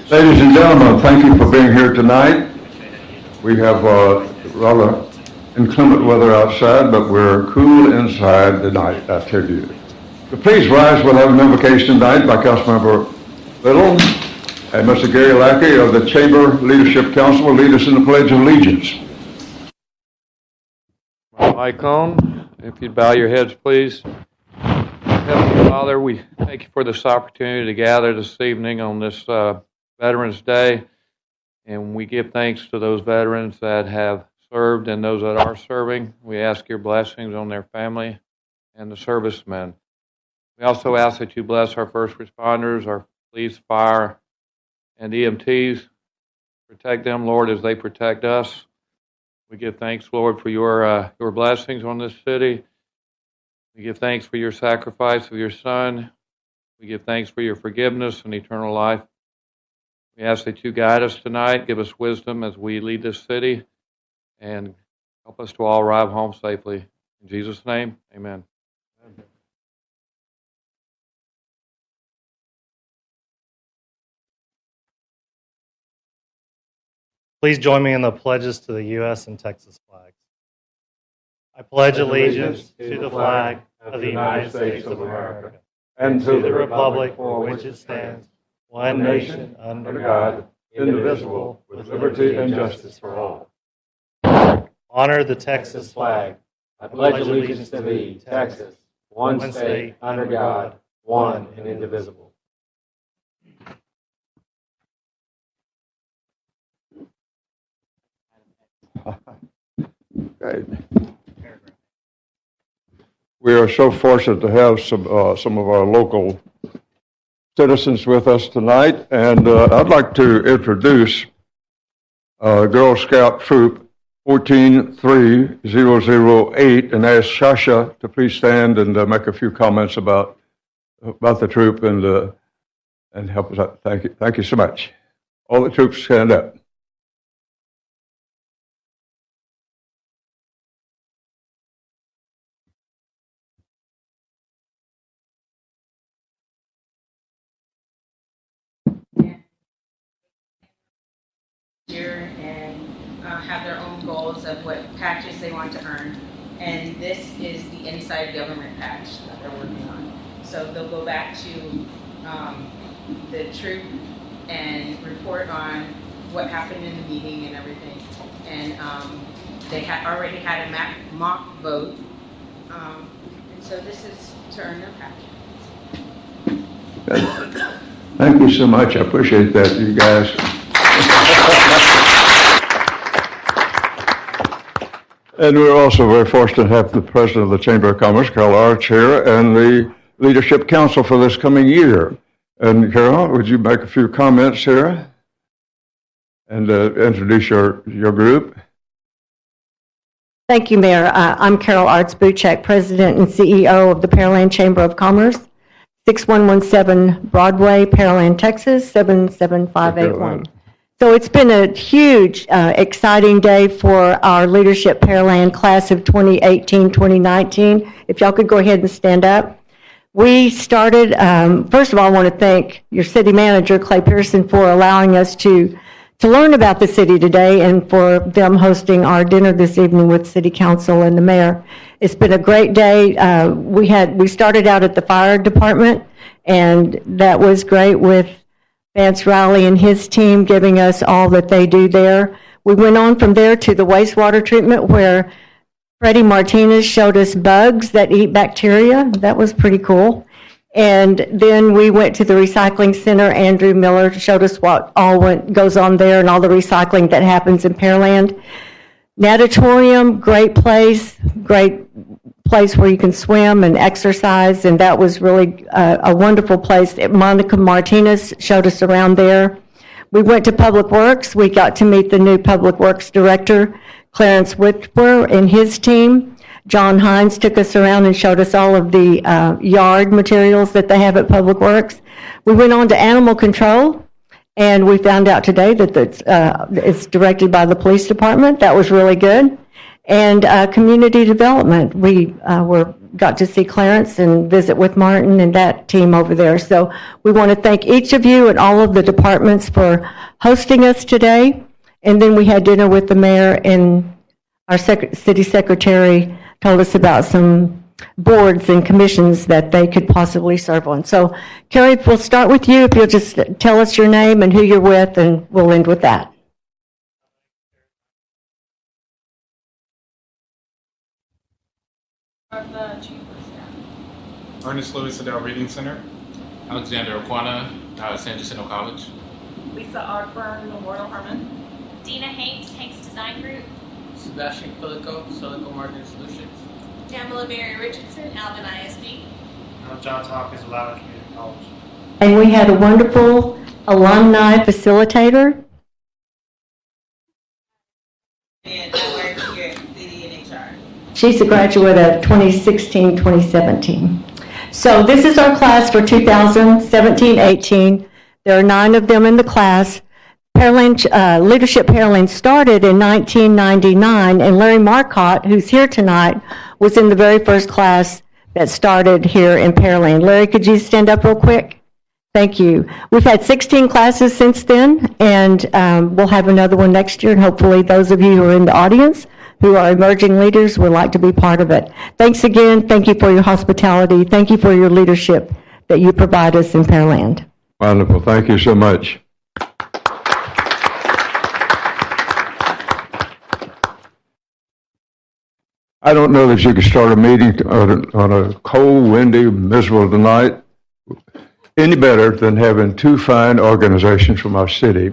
Ladies and gentlemen, thank you for being here tonight. We have rather inclement weather outside, but we're cool inside tonight, I tell you. So please rise. We'll have an invocation tonight by Councilmember Little, and Mr. Gary Lackey of the Chamber Leadership Council will lead us in the Pledge of Allegiance. Mic on. If you'd bow your heads, please. Heavenly Father, we thank you for this opportunity to gather this evening on this Veterans Day, and we give thanks to those veterans that have served and those that are serving. We ask your blessings on their family and the servicemen. We also ask that you bless our first responders, our police, fire, and EMTs. Protect them, Lord, as they protect us. We give thanks, Lord, for your blessings on this city. We give thanks for your sacrifice of your Son. We give thanks for your forgiveness and eternal life. We ask that you guide us tonight, give us wisdom as we lead this city, and help us to all arrive home safely. In Jesus' name, amen. Please join me in the pledges to the U.S. and Texas flags. I pledge allegiance to the flag of the United States of America and to the republic for which it stands, one nation, under God, indivisible, with liberty and justice for all. Honor the Texas flag. I pledge allegiance to thee, Texas, one state, under God, one and indivisible. Okay. We are so fortunate to have some of our local citizens with us tonight, and I'd like to introduce Girl Scout Troop 14308 and ask Shasha to please stand and make a few comments about the troop and help us out. Thank you. Thank you so much. All the troops stand up. And have their own goals of what patches they want to earn. And this is the inside government patch that they're working on. So they'll go back to the troop and report on what happened in the meeting and everything. And they already had a mock vote. And so this is to earn their patch. Thank you so much. I appreciate that, you guys. And we're also very fortunate to have the President of the Chamber of Commerce, Carol Arch, here, and the Leadership Council for this coming year. And Carol, would you make a few comments here and introduce your group? Thank you, Mayor. I'm Carol Arts-Buchek, President and CEO of the Pearland Chamber of Commerce, 6117 Broadway, Pearland, Texas, 77581. So it's been a huge, exciting day for our Leadership Pearland class of 2018-2019. If y'all could go ahead and stand up. We started, first of all, I want to thank your city manager, Clay Pearson, for allowing us to learn about the city today and for them hosting our dinner this evening with City Council and the Mayor. It's been a great day. We started out at the fire department, and that was great with Vance Riley and his team giving us all that they do there. We went on from there to the wastewater treatment where Freddie Martinez showed us bugs that eat bacteria. That was pretty cool. And then we went to the recycling center. Andrew Miller showed us what all goes on there and all the recycling that happens in Pearland. Natatorium, great place where you can swim and exercise, and that was really a wonderful place. Monica Martinez showed us around there. We went to Public Works. We got to meet the new Public Works Director, Clarence Whitwer, and his team. John Hines took us around and showed us all of the yard materials that they have at Public Works. We went on to Animal Control, and we found out today that it's directed by the police department. That was really good. And community development. We were got to see Clarence and visit with Martin and that team over there. So we want to thank each of you and all of the departments for hosting us today. And then we had dinner with the mayor, and our city secretary told us about some boards and commissions that they could possibly serve on. So Carrie, we'll start with you. If you'll just tell us your name and who you're with, and we'll end with that. Ernest Lewis Adele Reading Center. Alexander Aquana, San Jacinto College. Lisa Ogburn, Memorial Harmon. Dina Hanks, Hanks Design Group. Sebastian Quilico, Silico Marketing Solutions. Tamala Mary Richardson, Alvin ISD. I'm John Tompkins, Loudoun Community College. And we had a wonderful alumni facilitator. And I work here at City in HR. She's a graduate of 2016, 2017. So this is our class for 2017-18. There are 9 of them in the class. Leadership Pearland started in 1999, and Larry Marcotte, who's here tonight, was in the very first class that started here in Pearland. Larry, could you stand up real quick? Thank you. We've had 16 classes since then, and we'll have another one next year, and hopefully those of you who are in the audience who are emerging leaders would like to be part of it. Thanks again. Thank you for your hospitality. Thank you for your leadership that you provide us in Pearland. Wonderful. Thank you so much. I don't know that you could start a meeting on a cold, windy, miserable night any better than having 2 fine organizations from our city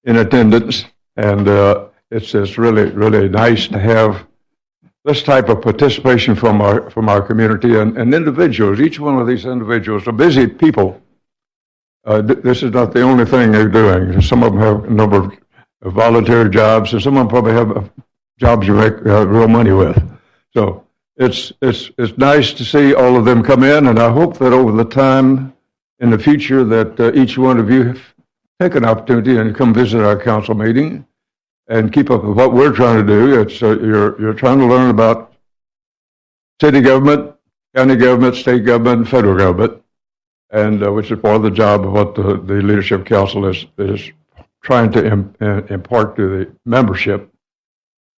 in attendance. And it's really, really nice to have this type of participation from our community and individuals. Each one of these individuals are busy people. This is not the only thing they're doing. Some of them have a number of volunteer jobs, and some of them probably have jobs you make real money with. So it's nice to see all of them come in, and I hope that over the time in the future that each one of you take an opportunity and come visit our council meeting and keep up with what we're trying to do. It's you're trying to learn about city government, county government, state government, and federal government, and which is part of the job of what the Leadership Council is trying to impart to the membership.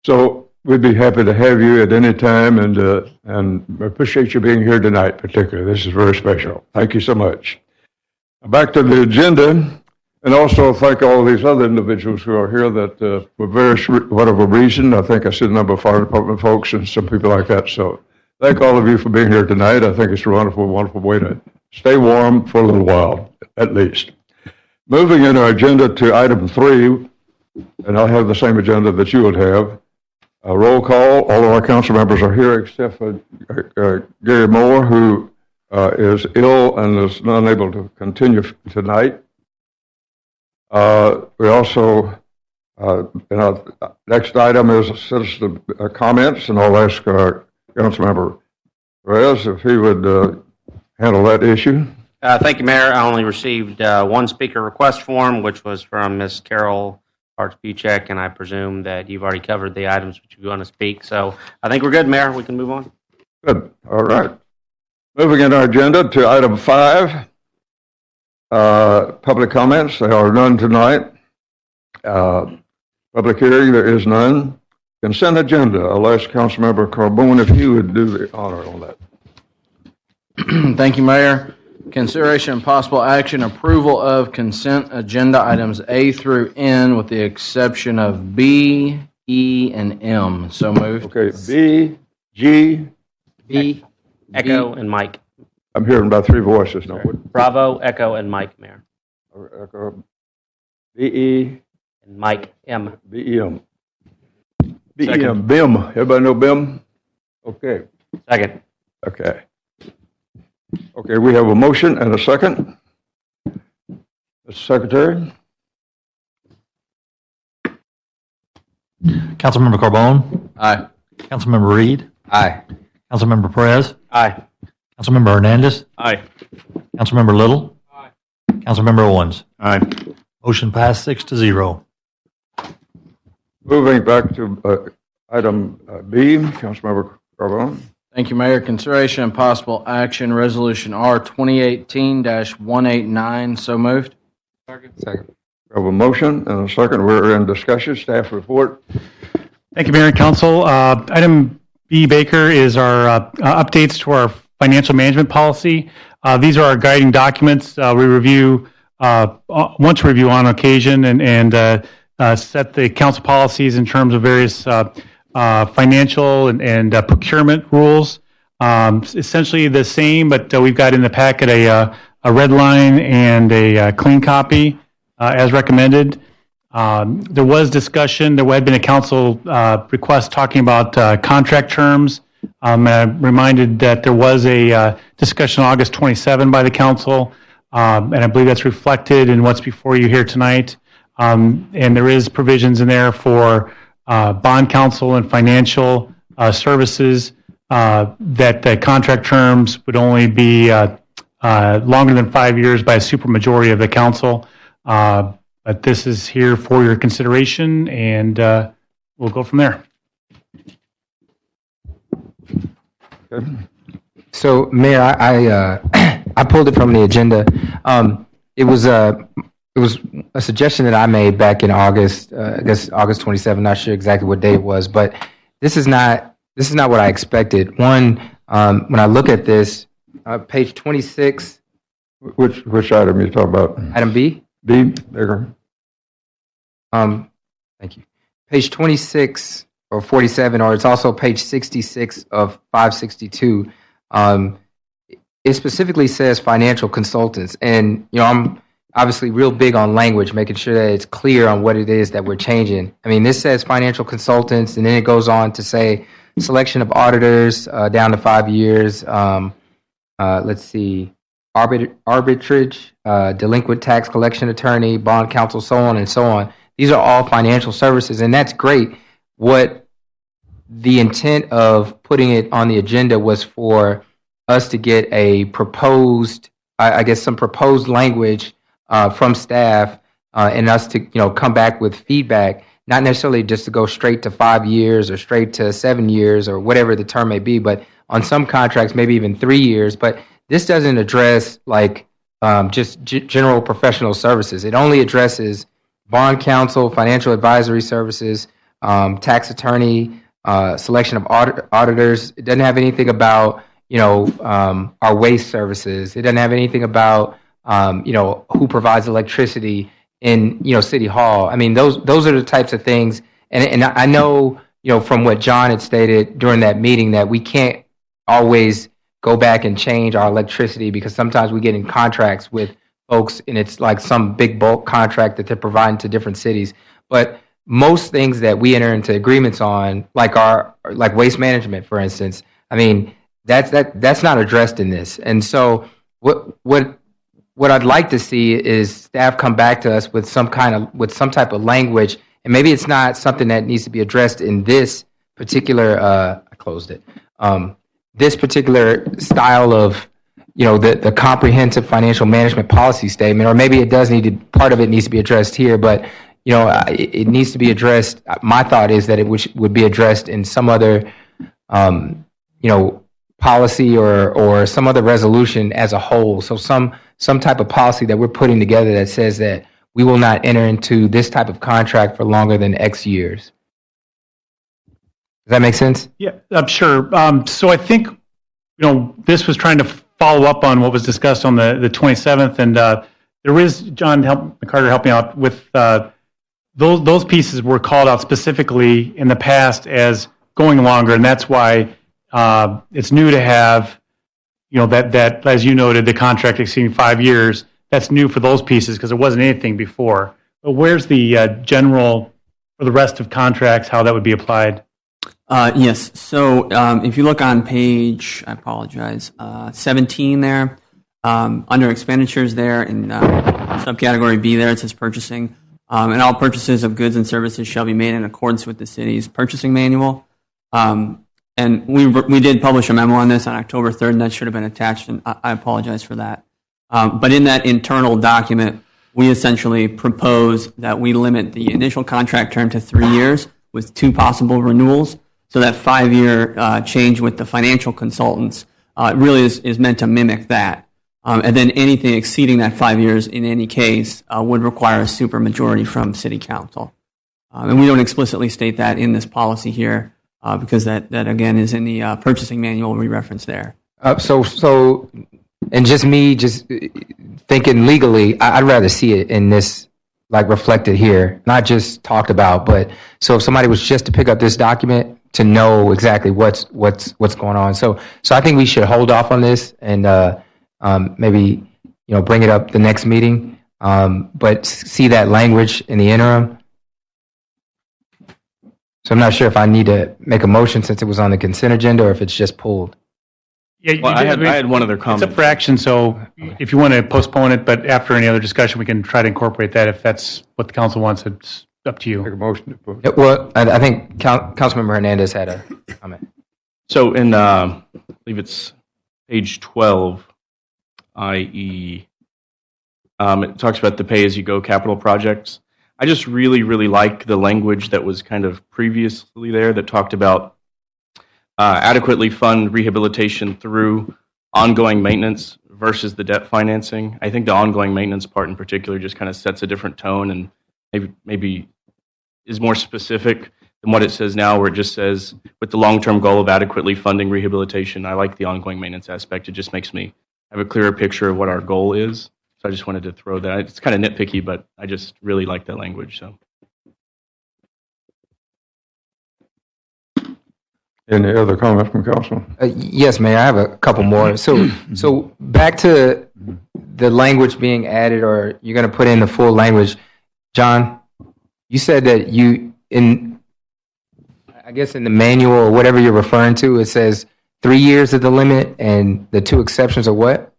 So we'd be happy to have you at any time, and appreciate you being here tonight particularly. This is very special. Thank you so much. Back to the agenda, and also thank all these other individuals who are here that for whatever reason, I think I see a number of fire department folks and some people like that. So thank all of you for being here tonight. I think it's a wonderful, wonderful way to stay warm for a little while, at least. Moving in our agenda to item 3, and I'll have the same agenda that you would have. A roll call. All of our council members are here except for Gary Moore, who is ill and is unable to continue tonight. We also, our next item is citizen comments, and I'll ask our council member Rese if he would handle that issue. Thank you, Mayor. I only received one speaker request form, which was from Ms. Carol Arts-Buchek, and I presume that you've already covered the items which you're going to speak. So I think we're good, Mayor. We can move on. Good. All right. Moving in our agenda to item 5, public comments. There are none tonight. Public hearing, there is none. Consent agenda. I'll ask Councilmember Carbone if he would do the honor on that. Thank you, Mayor. Consideration and possible action, approval of consent agenda items A through N with the exception of B, E, and M. So moved. Okay, B, G. B, Echo, and Mike. I'm hearing about 3 voices now. Bravo, Echo, and Mike, Mayor. Echo, B, E. And Mike, M. B, E, M. B, E, M, BIM. Everybody know BIM? Okay. Second. Okay. Okay, we have a motion and a second. Mr. Secretary? Councilmember Carbone? Aye. Councilmember Reed? Aye. Councilmember Perez? Aye. Councilmember Hernandez? Aye. Councilmember Little? Aye. Councilmember Owens? Aye. Motion passed 6-0. Moving back to item B, Councilmember Carbone. Thank you, Mayor. Consideration and possible action, Resolution R 2018-189. So moved. Second. We have a motion and a second. We're in discussion. Staff report. Thank you, Mayor and Council. Item B, Baker, is our updates to our financial management policy. These are our guiding documents. We review, want to review on occasion and set the council policies in terms of various financial and procurement rules. Essentially the same, but we've got in the packet a red line and a clean copy as recommended. There was discussion. There had been a council request talking about contract terms. I'm reminded that there was a discussion on August 27 by the council, and I believe that's reflected in what's before you here tonight. And there is provisions in there for bond counsel and financial services that the contract terms would only be longer than 5 years by a supermajority of the council. But this is here for your consideration, and we'll go from there. So, Mayor, I pulled it from the agenda. It was a suggestion that I made back in August. I guess August 27. Not sure exactly what day it was, but this is not what I expected. One, when I look at this, page 26. Which item are you talking about? Item B. B. Bigger. Thank you. Page 26 or 47, or it's also page 66 of 562. It specifically says financial consultants, and I'm obviously real big on language, making sure that it's clear on what it is that we're changing. I mean, this says financial consultants, and then it goes on to say selection of auditors down to 5 years. Let's see. Arbitrage, delinquent tax collection attorney, bond counsel, so on and so on. These are all financial services, and that's great. What the intent of putting it on the agenda was for us to get a proposed, I guess, some proposed language from staff, and us to come back with feedback, not necessarily just to go straight to 5 years or straight to 7 years or whatever the term may be, but on some contracts, maybe even 3 years. But this doesn't address just general professional services. It only addresses bond counsel, financial advisory services, tax attorney, selection of auditors. It doesn't have anything about our waste services. It doesn't have anything about who provides electricity in City Hall. I mean, those are the types of things. And I know from what John had stated during that meeting that we can't always go back and change our electricity because sometimes we get in contracts with folks and it's like some big bulk contract that they're providing to different cities. But most things that we enter into agreements on, like waste management, for instance, I mean, that's not addressed in this. And so what I'd like to see is staff come back to us with some type of language, and maybe it's not something that needs to be addressed in this particular I closed it. This particular style of the comprehensive financial management policy statement, or maybe it does part of it needs to be addressed here, but it needs to be addressed. My thought is that it would be addressed in some other policy or some other resolution as a whole. So some type of policy that we're putting together that says that we will not enter into this type of contract for longer than X years. Does that make sense? Yeah, I'm sure. So I think, this was trying to follow up on what was discussed on the 27th, and there is, John Carter helped me out with those pieces were called out specifically in the past as going longer, and that's why it's new to have, that as you noted, the contract exceeding 5 years. That's new for those pieces because there wasn't anything before. But where's the general for the rest of contracts, how that would be applied? Yes. So if you look on page, 17 there, under expenditures there in subcategory B there, it says purchasing. And all purchases of goods and services shall be made in accordance with the city's purchasing manual. And we did publish a memo on this on October 3rd, and that should have been attached, and I apologize for that. But in that internal document, we essentially propose that we limit the initial contract term to 3 years with 2 possible renewals. So that 5-year change with the financial consultants really is meant to mimic that. And then anything exceeding that 5 years in any case would require a supermajority from City Council. And we don't explicitly state that in this policy here because that again is in the purchasing manual we reference there. So, and just thinking legally, I'd rather see it in this, like reflected here, not just talked about, but so if somebody was just to pick up this document to know exactly what's going on. So I think we should hold off on this and maybe, bring it up the next meeting, but see that language in the interim. So I'm not sure if I need to make a motion since it was on the consent agenda or if it's just pulled. Yeah, Well, I had one other comment. It's up for action, so if you want to postpone it, but after any other discussion, we can try to incorporate that if that's what the council wants. It's up to you. Make a motion to put. Well, I think Councilmember Hernandez had a comment. So in, I believe it's page 12, i.e., it talks about the pay-as-you-go capital projects. I just really, really like the language that was kind of previously there that talked about adequately fund rehabilitation through ongoing maintenance versus the debt financing. I think the ongoing maintenance part in particular just kind of sets a different tone and maybe is more specific than what it says now, where it just says, with the long-term goal of adequately funding rehabilitation. I like the ongoing maintenance aspect. It just makes me have a clearer picture of what our goal is. So I just wanted to throw that. It's kind of nitpicky, but I just really like that language. So. Any other comments from council? Yes, Mayor, I have a couple more. So back to the language being added, or you're going to put in the full language. John, you said that I guess in the manual or whatever you're referring to, it says 3 years is the limit and the two exceptions are what?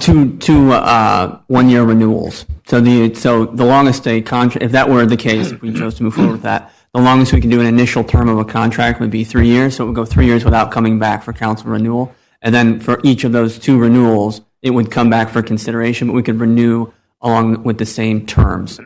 Two 1-year renewals. So the longest a contract, if that were the case, if we chose to move forward with that, the longest we can do an initial term of a contract would be 3 years. So it would go 3 years without coming back for council renewal. And then for each of those 2 renewals, it would come back for consideration, but we could renew along with the same terms.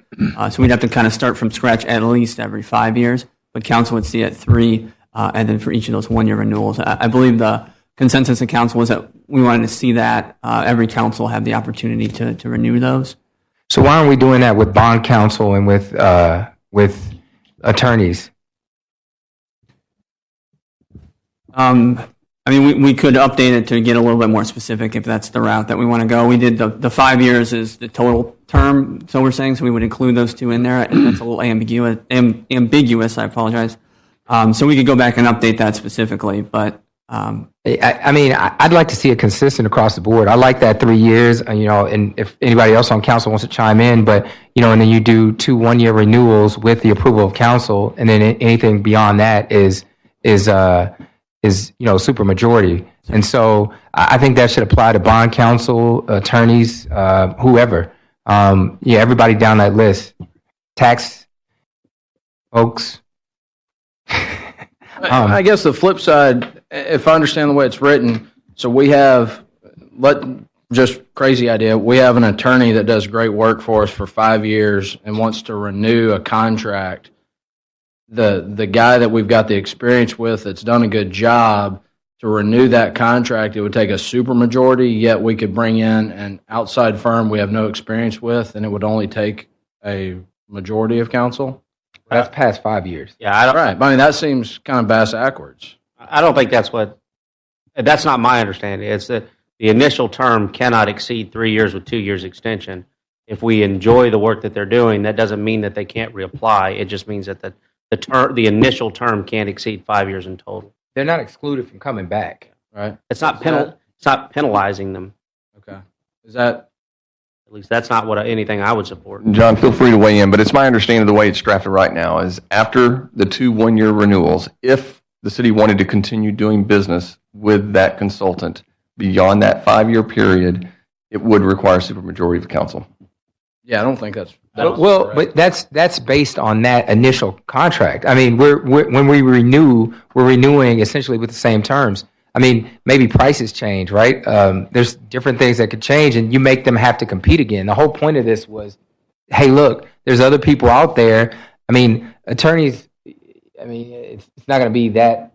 So we'd have to kind of start from scratch at least every 5 years, but council would see it 3, and then for each of those 1-year renewals. I believe the consensus of council was that we wanted to see that every council have the opportunity to renew those. So why aren't we doing that with bond counsel and with attorneys? I mean, we could update it to get a little bit more specific if that's the route that we want to go. We did the 5 years is the total term, so we're saying, so we would include those 2 in there. And that's a little ambiguous, I apologize. So we could go back and update that specifically, but I mean, I'd like to see it consistent across the board. I like that 3 years, and if anybody else on council wants to chime in, but, and then you do 2 1-year renewals with the approval of council, and then anything beyond that is super majority. And so I think that should apply to bond counsel, attorneys, whoever. Everybody down that list. Tax folks. I guess the flip side, if I understand the way it's written, so we have, just crazy idea, we have an attorney that does great work for us for 5 years and wants to renew a contract. The guy that we've got the experience with that's done a good job to renew that contract, it would take a supermajority, yet we could bring in an outside firm we have no experience with, and it would only take a majority of council. That's past 5 years. Yeah, Right. I mean, that seems kind of backwards. I don't think that's not my understanding. It's that the initial term cannot exceed 3 years with 2 years extension. If we enjoy the work that they're doing, that doesn't mean that they can't reapply. It just means that the initial term can't exceed 5 years in total. They're not excluded from coming back. Right. It's not penalizing them. Okay. Is that? At least that's not anything I would support. John, feel free to weigh in, but it's my understanding the way it's drafted right now is after the 2 1-year renewals, if the city wanted to continue doing business with that consultant beyond that 5-year period, it would require a supermajority of council. Yeah, I don't think that's well, but that's based on that initial contract. I mean, when we renew, we're renewing essentially with the same terms. I mean, maybe prices change, right? There's different things that could change, and you make them have to compete again. The whole point of this was, hey, look, there's other people out there. I mean, attorneys, I mean, it's not going to be that.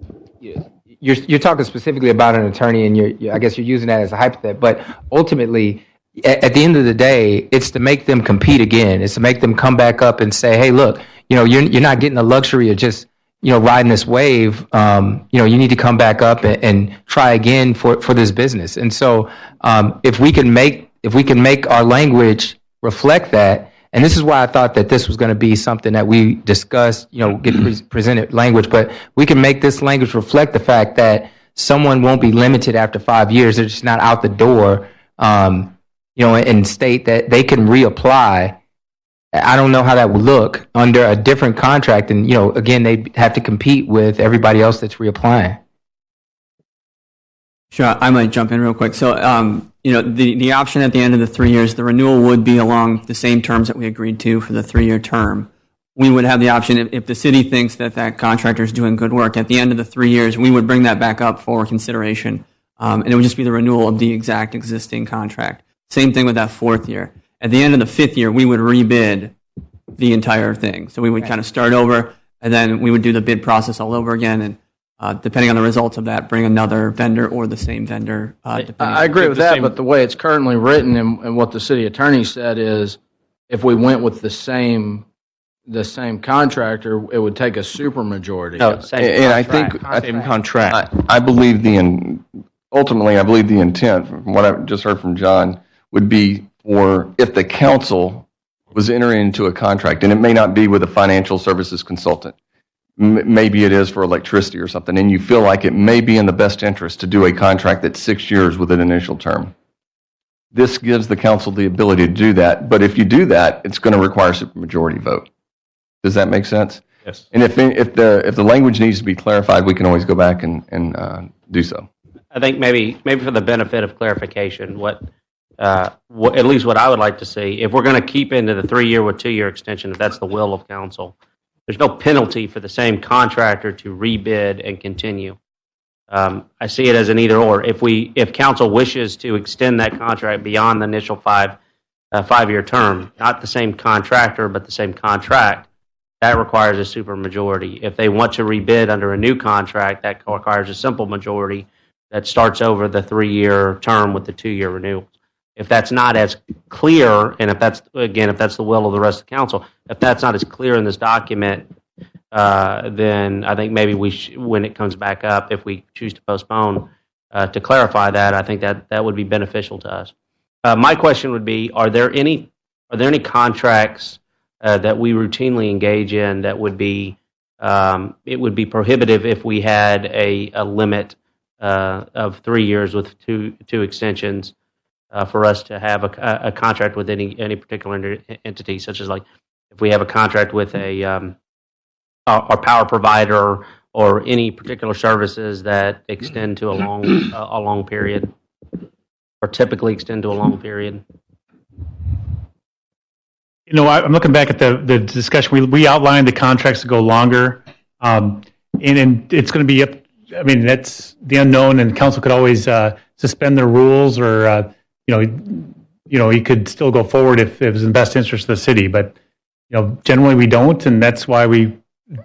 You're talking specifically about an attorney, and I guess you're using that as a hypothetical. But ultimately, at the end of the day, it's to make them compete again. It's to make them come back up and say, "Hey, look, you're not getting the luxury of just riding this wave. You need to come back up and try again for this business." And so, if we can make our language reflect that. And this is why I thought that this was going to be something that we discussed, get presented language, but we can make this language reflect the fact that someone won't be limited after 5 years. They're just not out the door, and state that they can reapply. I don't know how that would look under a different contract. And, again, they have to compete with everybody else that's reapplying. Sure, I might jump in real quick. So, the option at the end of the 3 years, the renewal would be along the same terms that we agreed to for the 3-year term. We would have the option, if the city thinks that contractor is doing good work, at the end of the 3 years, we would bring that back up for consideration. And it would just be the renewal of the exact existing contract. Same thing with that 4th year. At the end of the 5th year, we would rebid the entire thing. So we would kind of start over, and then we would do the bid process all over again, and depending on the results of that, bring another vendor or the same vendor. I agree with that, but the way it's currently written and what the city attorney said is, if we went with the same contractor, it would take a supermajority. No, same And I contract. think Same contract. I believe ultimately, I believe the intent, from what I just heard from John, would be for if the council was entering into a contract, and it may not be with a financial services consultant, maybe it is for electricity or something, and you feel like it may be in the best interest to do a contract that's 6 years with an initial term. This gives the council the ability to do that, but if you do that, it's going to require a supermajority vote. Does that make sense? Yes. And if the language needs to be clarified, we can always go back and do so. I think maybe for the benefit of clarification, at least what I would like to see, if we're going to keep into the 3-year with 2-year extension, if that's the will of council, there's no penalty for the same contractor to rebid and continue. I see it as an either or. If council wishes to extend that contract beyond the initial 5-year term, not the same contractor but the same contract, that requires a supermajority. If they want to rebid under a new contract, that requires a simple majority that starts over the 3-year term with the 2-year renewal. If that's not as clear, and if that's the will of the rest of the council, if that's not as clear in this document, then I think maybe when it comes back up, if we choose to postpone, to clarify that, I think that would be beneficial to us. My question would be: Are there any contracts that we routinely engage in that would be it would be prohibitive if we had a limit of 3 years with two extensions? For us to have a contract with any particular entity, such as like if we have a contract with our power provider or any particular services that extend to a long period, or typically extend to a long period. I'm looking back at the discussion. We outlined the contracts to go longer, and it's going to be up. I mean, that's the unknown, and council could always suspend their rules or. He could still go forward if it was in the best interest of the city, but generally we don't, and that's why we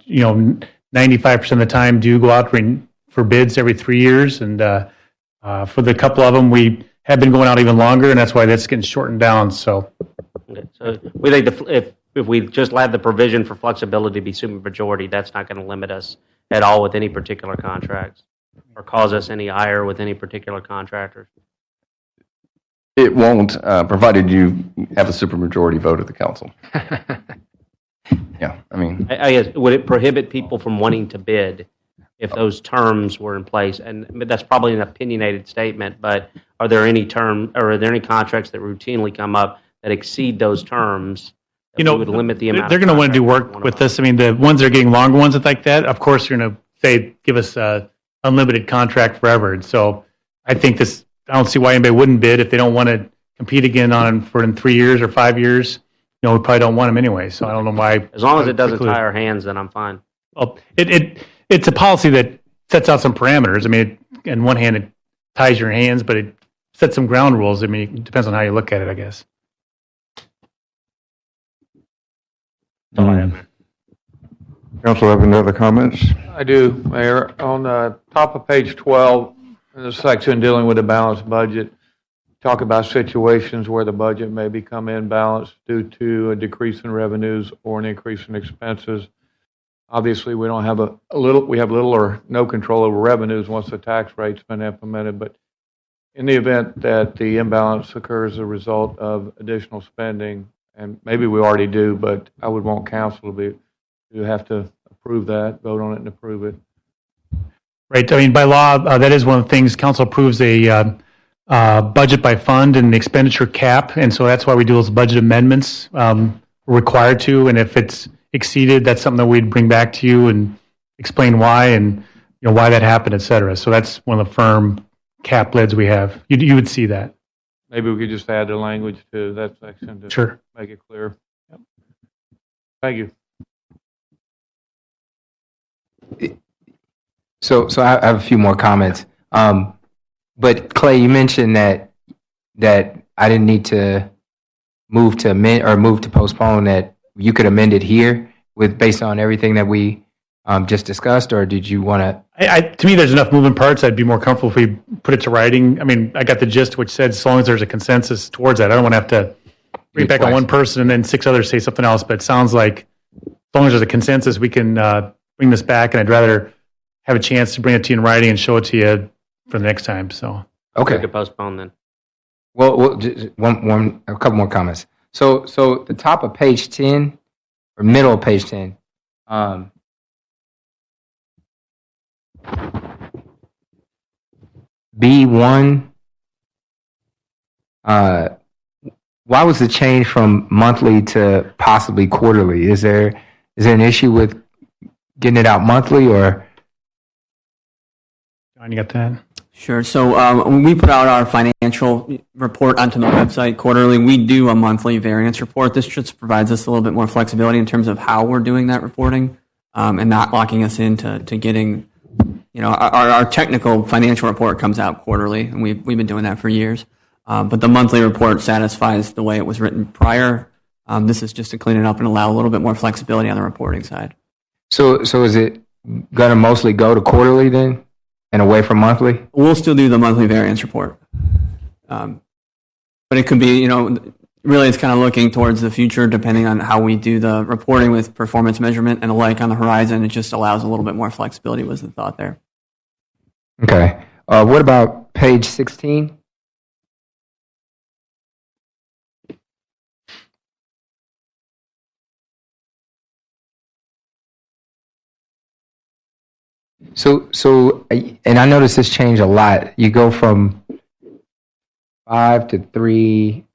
95% of the time do go out for bids every 3 years, and for the couple of them we have been going out even longer, and that's why that's getting shortened down. So, okay. So we think if we just have the provision for flexibility to be supermajority, that's not going to limit us at all with any particular contracts or cause us any ire with any particular contractors. It won't, provided you have a supermajority vote of the council. Yeah, I mean, I guess, would it prohibit people from wanting to bid if those terms were in place? And that's probably an opinionated statement, but are there any contracts that routinely come up that exceed those terms? Would limit the amount. They're going to want to do work with this. I mean, the ones that are getting longer ones like that, of course, you're going to say, give us a unlimited contract forever. And so I think I don't see why anybody wouldn't bid if they don't want to compete again in 3 years or 5 years. We probably don't want them anyway. So I don't know why. As long as it doesn't tie our hands, then I'm fine. Well, it's a policy that sets out some parameters. I mean, on one hand, it ties your hands, but it sets some ground rules. I mean, it depends on how you look at it, I guess. That's all I have, man. Council have any other comments? I do, Mayor. On the top of page 12, in the section dealing with the balanced budget, talk about situations where the budget may become imbalanced due to a decrease in revenues or an increase in expenses. Obviously, we don't have we have little or no control over revenues once the tax rate's been implemented, but in the event that the imbalance occurs as a result of additional spending, and maybe we already do, but I would want council to have to approve that, vote on it and approve it. Right. I mean, by law, that is one of the things, council approves a budget by fund and the expenditure cap, and so that's why we do those budget amendments. We're required to, and if it's exceeded, that's something that we'd bring back to you and explain why and why that happened, et cetera. So that's one of the firm cap lids we have. You would see that. Maybe we could just add the language to that section to Sure. make it clear. Yep. Thank you. So I have a few more comments. But Clay, you mentioned that I didn't need to move to amend or move to postpone, that you could amend it here based on everything that we just discussed, or did you want to? To me, there's enough moving parts. I'd be more comfortable if we put it to writing. I mean, I got the gist, which said as long as there's a consensus towards that, I don't want to have to read back on one person and then 6 others say something else. But it sounds like as long as there's a consensus, we can bring this back, and I'd rather have a chance to bring it to you in writing and show it to you for the next time. So Okay. We could postpone then. Well, just a couple more comments. So the top of page 10, or middle of page 10, B1, why was the change from monthly to possibly quarterly? Is there an issue with getting it out monthly, or? John, you got that? Sure. So when we put out our financial report onto the website quarterly, we do a monthly variance report. This just provides us a little bit more flexibility in terms of how we're doing that reporting, and not locking us into getting, our technical financial report comes out quarterly, and we've been doing that for years. But the monthly report satisfies the way it was written prior. This is just to clean it up and allow a little bit more flexibility on the reporting side. So is it going to mostly go to quarterly then, and away from monthly? We'll still do the monthly variance report. But it could be, really it's kind of looking towards the future depending on how we do the reporting with performance measurement and the like on the horizon. It just allows a little bit more flexibility was the thought there. Okay. What about page 16? So, and I noticed this change a lot. You go from 5 to 3,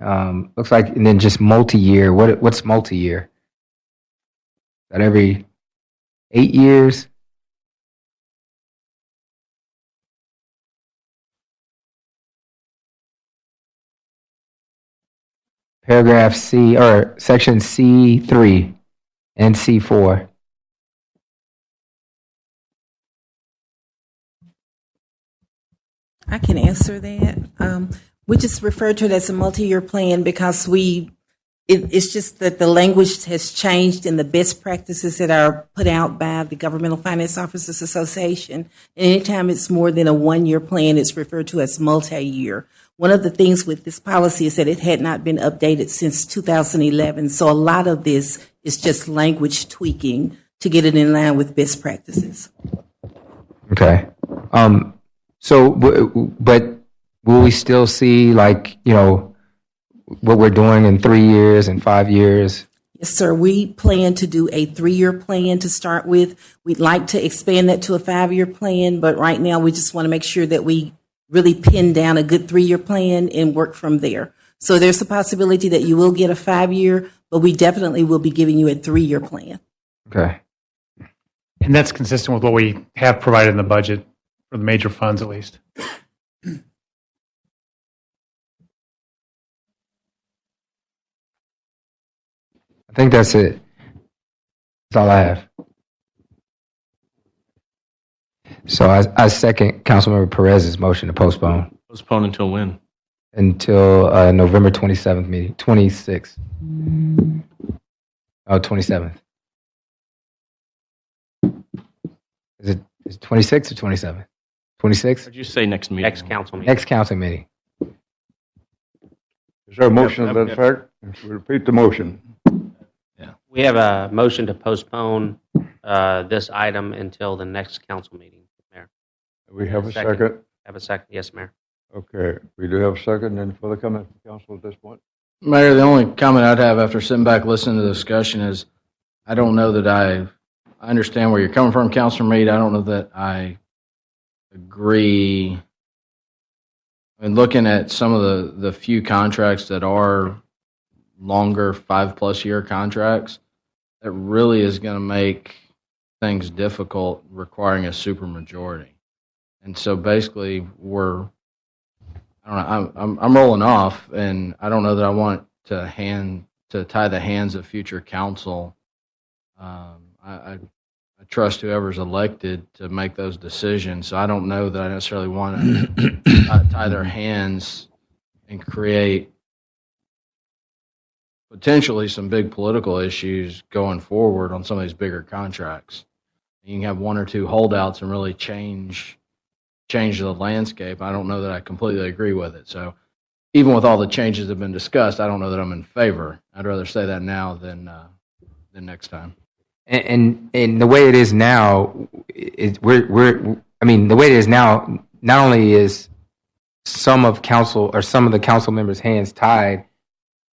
looks like, and then just multi-year. What's multi-year? That every 8 years? Paragraph C, or section C3 and C4. I can answer that. We just refer to it as a multi-year plan because it's just that the language has changed in the best practices that are put out by the Governmental Finance Officers Association. And anytime it's more than a one-year plan, it's referred to as multi-year. One of the things with this policy is that it had not been updated since 2011. So a lot of this is just language tweaking to get it in line with best practices. Okay. So, but will we still see, like, what we're doing in 3 years and 5 years? Yes, sir. We plan to do a 3-year plan to start with. We'd like to expand that to a 5-year plan, but right now we just want to make sure that we really pin down a good 3-year plan and work from there. So there's a possibility that you will get a 5-year, but we definitely will be giving you a 3-year plan. Okay. And that's consistent with what we have provided in the budget for the major funds, at least. I think that's it. That's all I have. So I second Councilmember Perez's motion to postpone. Postpone until when? Until November 27th meeting, 26th. Oh, 27th. Is it 26 or 27? 26? Did you say next meeting? Next council meeting. Next council meeting. Is there a motion to that effect? Repeat the motion. We have a motion to postpone this item until the next council meeting, Mayor. We have a second. Have a second, yes, Mayor. Okay, we do have a second. Any further comment from council at this point? Mayor, the only comment I'd have after sitting back listening to the discussion is I don't know that I understand where you're coming from, Councilor Meade. I don't know that I agree. I mean, looking at some of the few contracts that are longer 5+ year contracts, that really is going to make things difficult requiring a supermajority. And so basically I'm rolling off, and I don't know that I want to tie the hands of future council. I trust whoever's elected to make those decisions. So I don't know that I necessarily want to tie their hands and create potentially some big political issues going forward on some of these bigger contracts. You can have one or two holdouts and really change the landscape. I don't know that I completely agree with it. So even with all the changes that have been discussed, I don't know that I'm in favor. I'd rather say that now than next time. And the way it is now, the way it is now, not only is some of the council members' hands tied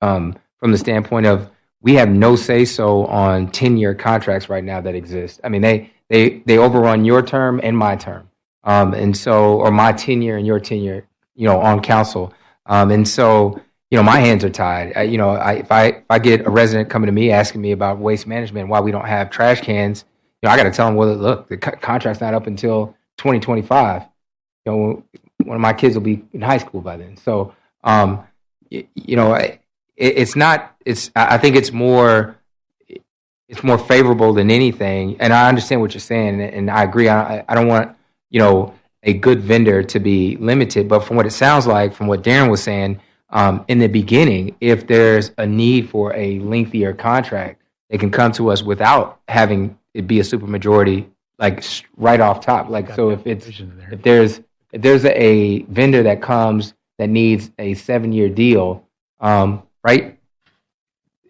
from the standpoint of we have no say-so on 10-year contracts right now that exist. I mean, they overrun your term and my term. And so, or my tenure and your tenure, on council. And so, my hands are tied. If I get a resident coming to me asking me about waste management, why we don't have trash cans, I got to tell them, well, look, the contract's not up until 2025. One of my kids will be in high school by then. So, it's not. I think it's more favorable than anything. And I understand what you're saying, and I agree. I don't want a good vendor to be limited. But from what it sounds like, from what Darren was saying, in the beginning, if there's a need for a lengthier contract, they can come to us without having it be a supermajority, like right off top. Like, so if there's a vendor that comes that needs a 7-year deal, right?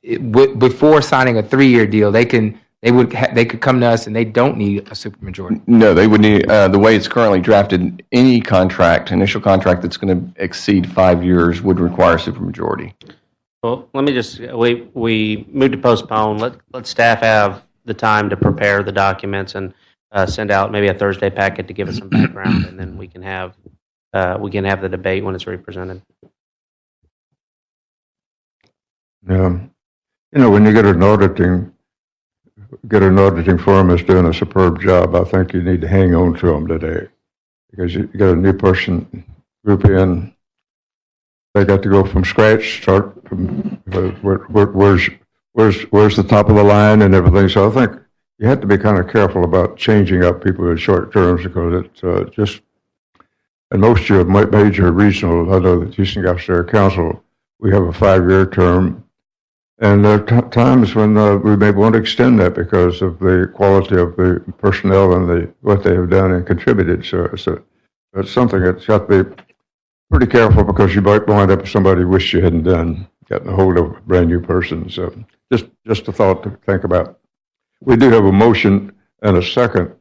Before signing a 3-year deal, they could come to us and they don't need a supermajority. No, they would need, the way it's currently drafted, any initial contract that's going to exceed 5 years would require a supermajority. Well, let me just, we moved to postpone. Let staff have the time to prepare the documents and send out maybe a Thursday packet to give us some background, and then we can have the debate when it's represented. Yeah. When you get an auditing firm that's doing a superb job, I think you need to hang on to them today, because you get a new person group in, they got to go from scratch, start from where's the top of the line and everything. So I think you have to be kind of careful about changing up people in short terms, because it's just, and most of your major regional, I know that Houston Gulf Sheriff Council, we have a 5-year term. And there are times when we may want to extend that because of the quality of the personnel and what they have done and contributed. So it's something that's got to be pretty careful, because you might wind up with somebody you wish you hadn't done, getting a hold of a brand new person. So just a thought to think about. We do have a motion and a second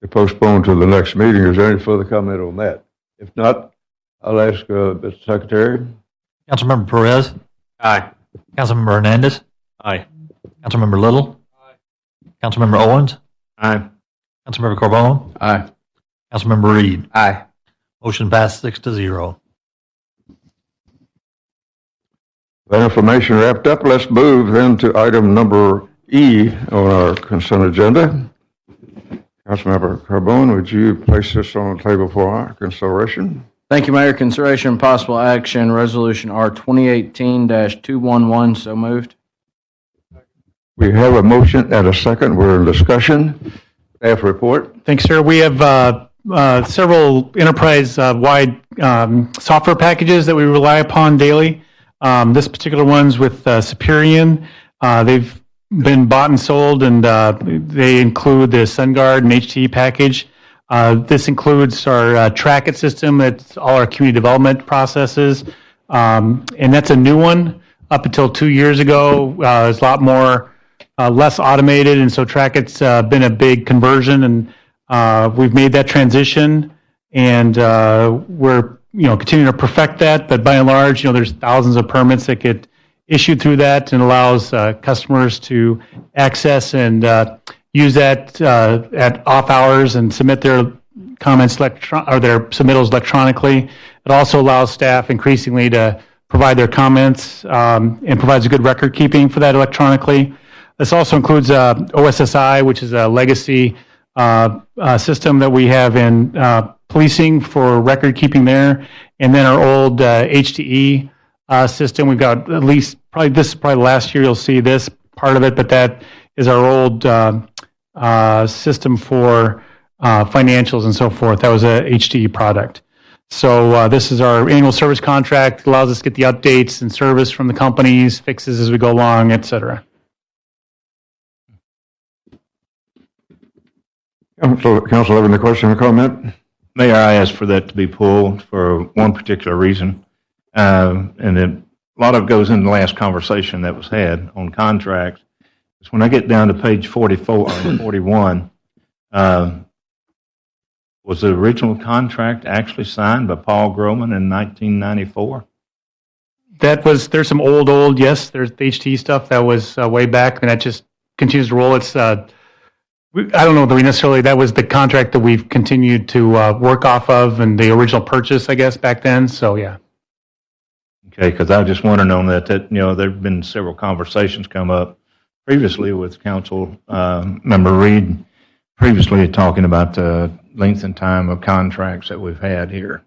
to postpone to the next meeting. Is there any further comment on that? If not, I'll ask the Secretary. Councilmember Perez? Aye. Councilmember Hernandez? Aye. Councilmember Little? Aye. Councilmember Owens? Aye. Councilmember Carbone? Aye. Councilmember Reed? Aye. Motion passed 6-0. That information wrapped up. Let's move then to item number E on our consent agenda. Councilmember Carbone, would you place this on the table for our consideration? Thank you, Mayor. Consideration and possible action, Resolution R 2018-211. So moved. We have a motion and a second. We're in discussion. Staff report. Thanks, sir. We have several enterprise-wide software packages that we rely upon daily. This particular one's with Superion. They've been bought and sold, and they include the SunGuard and HTE package. This includes our Track-It system. It's all our community development processes. And that's a new one. Up until 2 years ago, it's a lot more, less automated. And so Track-It's been a big conversion, and we've made that transition. And we're continuing to perfect that. But by and large, there's thousands of permits that get issued through that, and allows customers to access and use that at off hours and submit their comments or their submittals electronically. It also allows staff increasingly to provide their comments and provides a good record keeping for that electronically. This also includes OSSI, which is a legacy system that we have in policing for record keeping there, and then our old HTE system. We've got at least this is probably last year you'll see this part of it, but that is our old system for financials and so forth. That was a HTE product. So this is our annual service contract. It allows us to get the updates and service from the companies, fixes as we go along, et cetera. Council, have any question or comment? Mayor, I asked for that to be pulled for one particular reason. And then a lot of it goes into the last conversation that was had on contracts. It's when I get down to page 44 or 41, was the original contract actually signed by Paul Groman in 1994? There's some old, yes, there's the HT stuff that was way back, and that just continues to roll. It's, I don't know that we necessarily, that was the contract that we've continued to work off of, and the original purchase, I guess, back then, so yeah. Okay, because I just wondering on that, there have been several conversations come up previously with Council Member Reed, previously talking about the length and time of contracts that we've had here.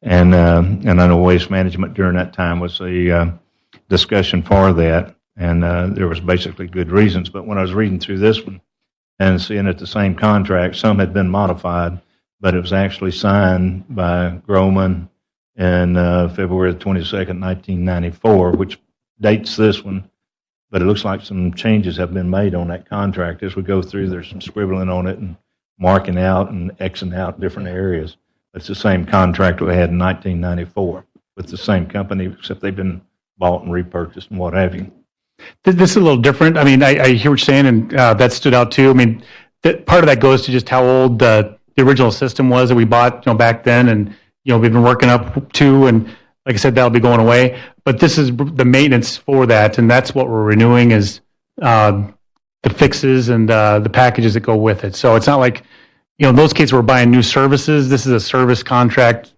And I know Waste Management during that time was a discussion for that, and there was basically good reasons. But when I was reading through this one and seeing that the same contract, some had been modified, but it was actually signed by Groman in February 22nd, 1994, which dates this one. But it looks like some changes have been made on that contract. As we go through, there's some scribbling on it and marking out and Xing out different areas. It's the same contract we had in 1994 with the same company, except they've been bought and repurchased and what have you. This is a little different. I mean, I hear what you're saying, and that stood out too. I mean, part of that goes to just how old the original system was that we bought, back then, and we've been working up to, and like I said, that'll be going away. But this is the maintenance for that, and that's what we're renewing is the fixes and the packages that go with it. So it's not like, in those cases we're buying new services. This is a service contract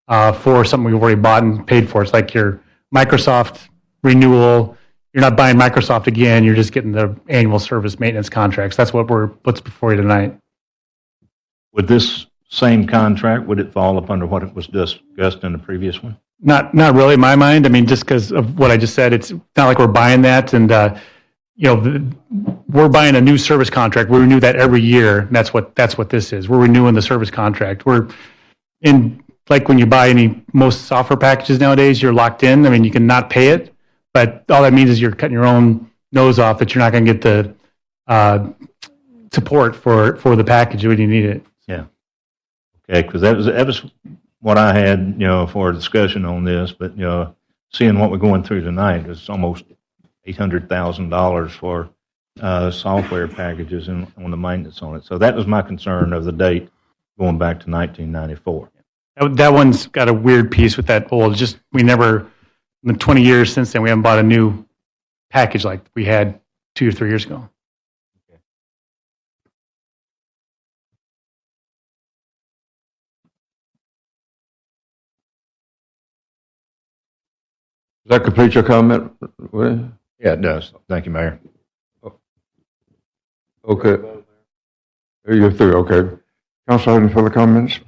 for something we've already bought and paid for. It's like your Microsoft renewal. You're not buying Microsoft again. You're just getting the annual service maintenance contracts. That's what's before you tonight. With this same contract, would it fall up under what it was discussed in the previous one? Not really in my mind. I mean, just because of what I just said, it's not like we're buying that, and we're buying a new service contract. We renew that every year. And that's what this is. We're renewing the service contract. We're in, like when you buy most software packages nowadays, you're locked in. I mean, you can not pay it, but all that means is you're cutting your own nose off that you're not going to get the support for the package when you need it. Yeah. Okay, because that was what I had, for a discussion on this, but, seeing what we're going through tonight, it's almost $800,000 for software packages and on the maintenance on it. So that was my concern of the date going back to 1994. That one's got a weird piece with that old, we never, in the 20 years since then, we haven't bought a new package like we had 2 or 3 years ago. Does that complete your comment, William? Yeah, it does. Thank you, Mayor. Okay. You're through, okay. Council, any further comments?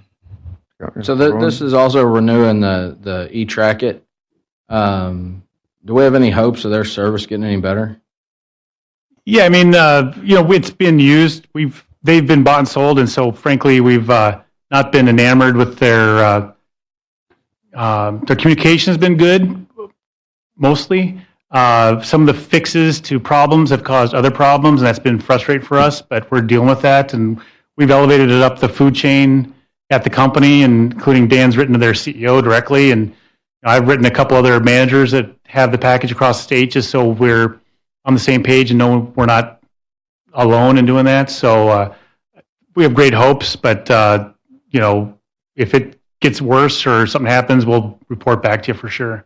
So this is also renewing the E-Track-It. Do we have any hopes of their service getting any better? Yeah, I mean, it's been used. They've been bought and sold, and so frankly, we've not been enamored with their communication has been good, mostly. Some of the fixes to problems have caused other problems, and that's been frustrating for us, but we're dealing with that, and we've elevated it up the food chain at the company, and including Dan's written to their CEO directly, and I've written a couple other managers that have the package across the state, just so we're on the same page and know we're not alone in doing that. So we have great hopes, but if it gets worse or something happens, we'll report back to you for sure.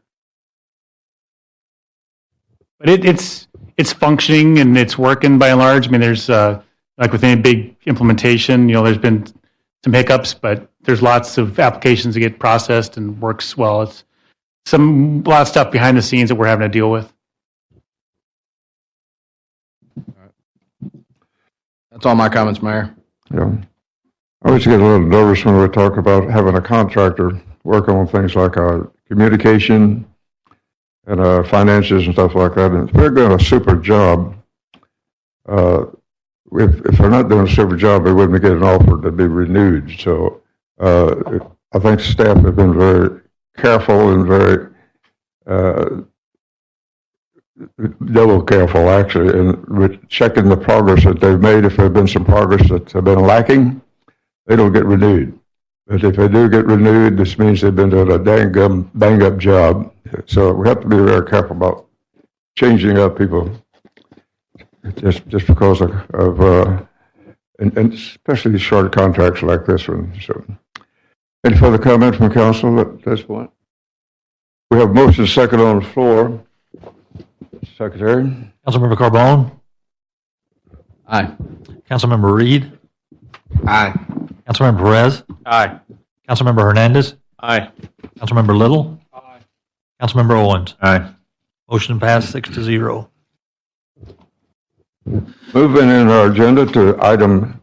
But it's functioning and it's working by and large. I mean, there's like with any big implementation, there's been some hiccups, but there's lots of applications that get processed and works well. It's a lot of stuff behind the scenes that we're having to deal with. That's all my comments, Mayor. Yeah. I always get a little nervous when we talk about having a contractor work on things like communication and finances and stuff like that. And if they're doing a super job, if they're not doing a super job, they wouldn't get an offer to be renewed. So I think staff have been very careful and very double careful, actually, in checking the progress that they've made. If there have been some progress that have been lacking, they don't get renewed. But if they do get renewed, this means they've been doing a bang-up job. So we have to be very careful about changing up people just because of and especially short contracts like this one. So, any further comment from council at this point? We have motion second on the floor. Secretary. Councilmember Carbone? Aye. Councilmember Reed? Aye. Councilmember Perez? Aye. Councilmember Hernandez? Aye. Councilmember Little? Aye. Councilmember Owens? Aye. Motion passed 6-0. Moving in our agenda to item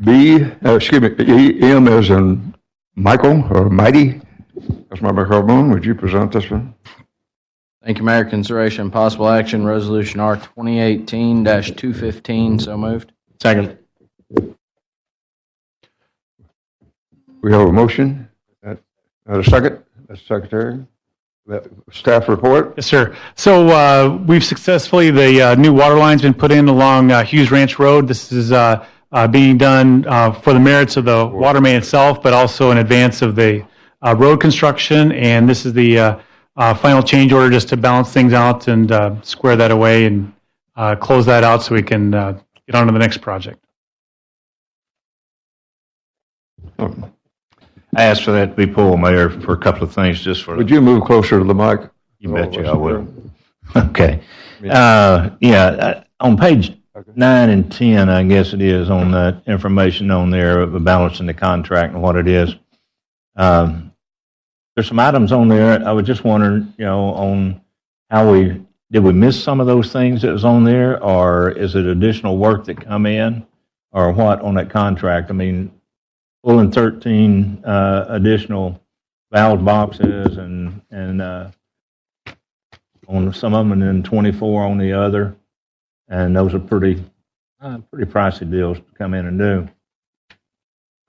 M as in Michael or Mighty. Councilmember Carbone, would you present this one? Thank you, Mayor. Consideration and possible action, Resolution R 2018-215. So moved. Second. We have a motion. A second. Secretary. Staff report. Yes, sir. So we've successfully, the new water line's been put in along Hughes Ranch Road. This is being done for the merits of the water main itself, but also in advance of the road construction. And this is the final change order just to balance things out and square that away and close that out so we can get on to the next project. I asked for that to be pulled, Mayor, for a couple of things, just for. Would you move closer to the mic? You betcha I will. Okay. On page 9 and 10, I guess it is, on that information on there of balancing the contract and what it is. There's some items on there. I was just wondering, on how did we miss some of those things that was on there, or is it additional work that come in, or what on that contract? I mean, pulling 13 additional valve boxes and on some of them, and then 24 on the other, and those are pretty pricey deals to come in and do.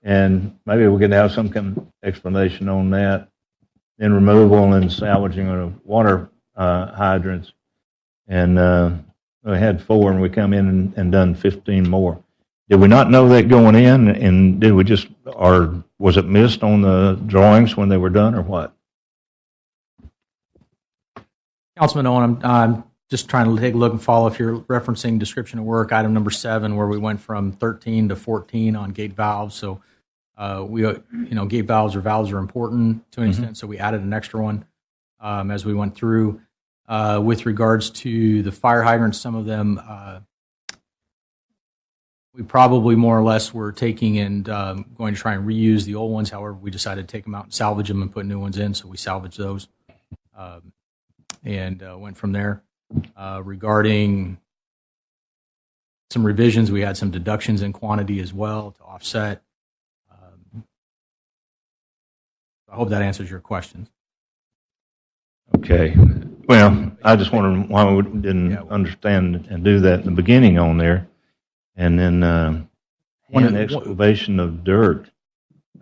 And maybe we could have some kind of explanation on that. Then removal and salvaging of water hydrants, and we had 4, and we come in and done 15 more. Did we not know that going in, and did we just, or was it missed on the drawings when they were done, or what? Councilman Owen, I'm just trying to take a look and follow if you're referencing description of work, item number 7, where we went from 13 to 14 on gate valves. So gate valves are important to an extent, so we added an extra one as we went through. With regards to the fire hydrants, some of them we probably more or less were taking and going to try and reuse the old ones. However, we decided to take them out and salvage them and put new ones in, so we salvaged those and went from there. Regarding some revisions, we had some deductions in quantity as well to offset. I hope that answers your questions. Okay. Well, I just wondered why we didn't understand and do that in the beginning on there. And then hand excavation of dirt.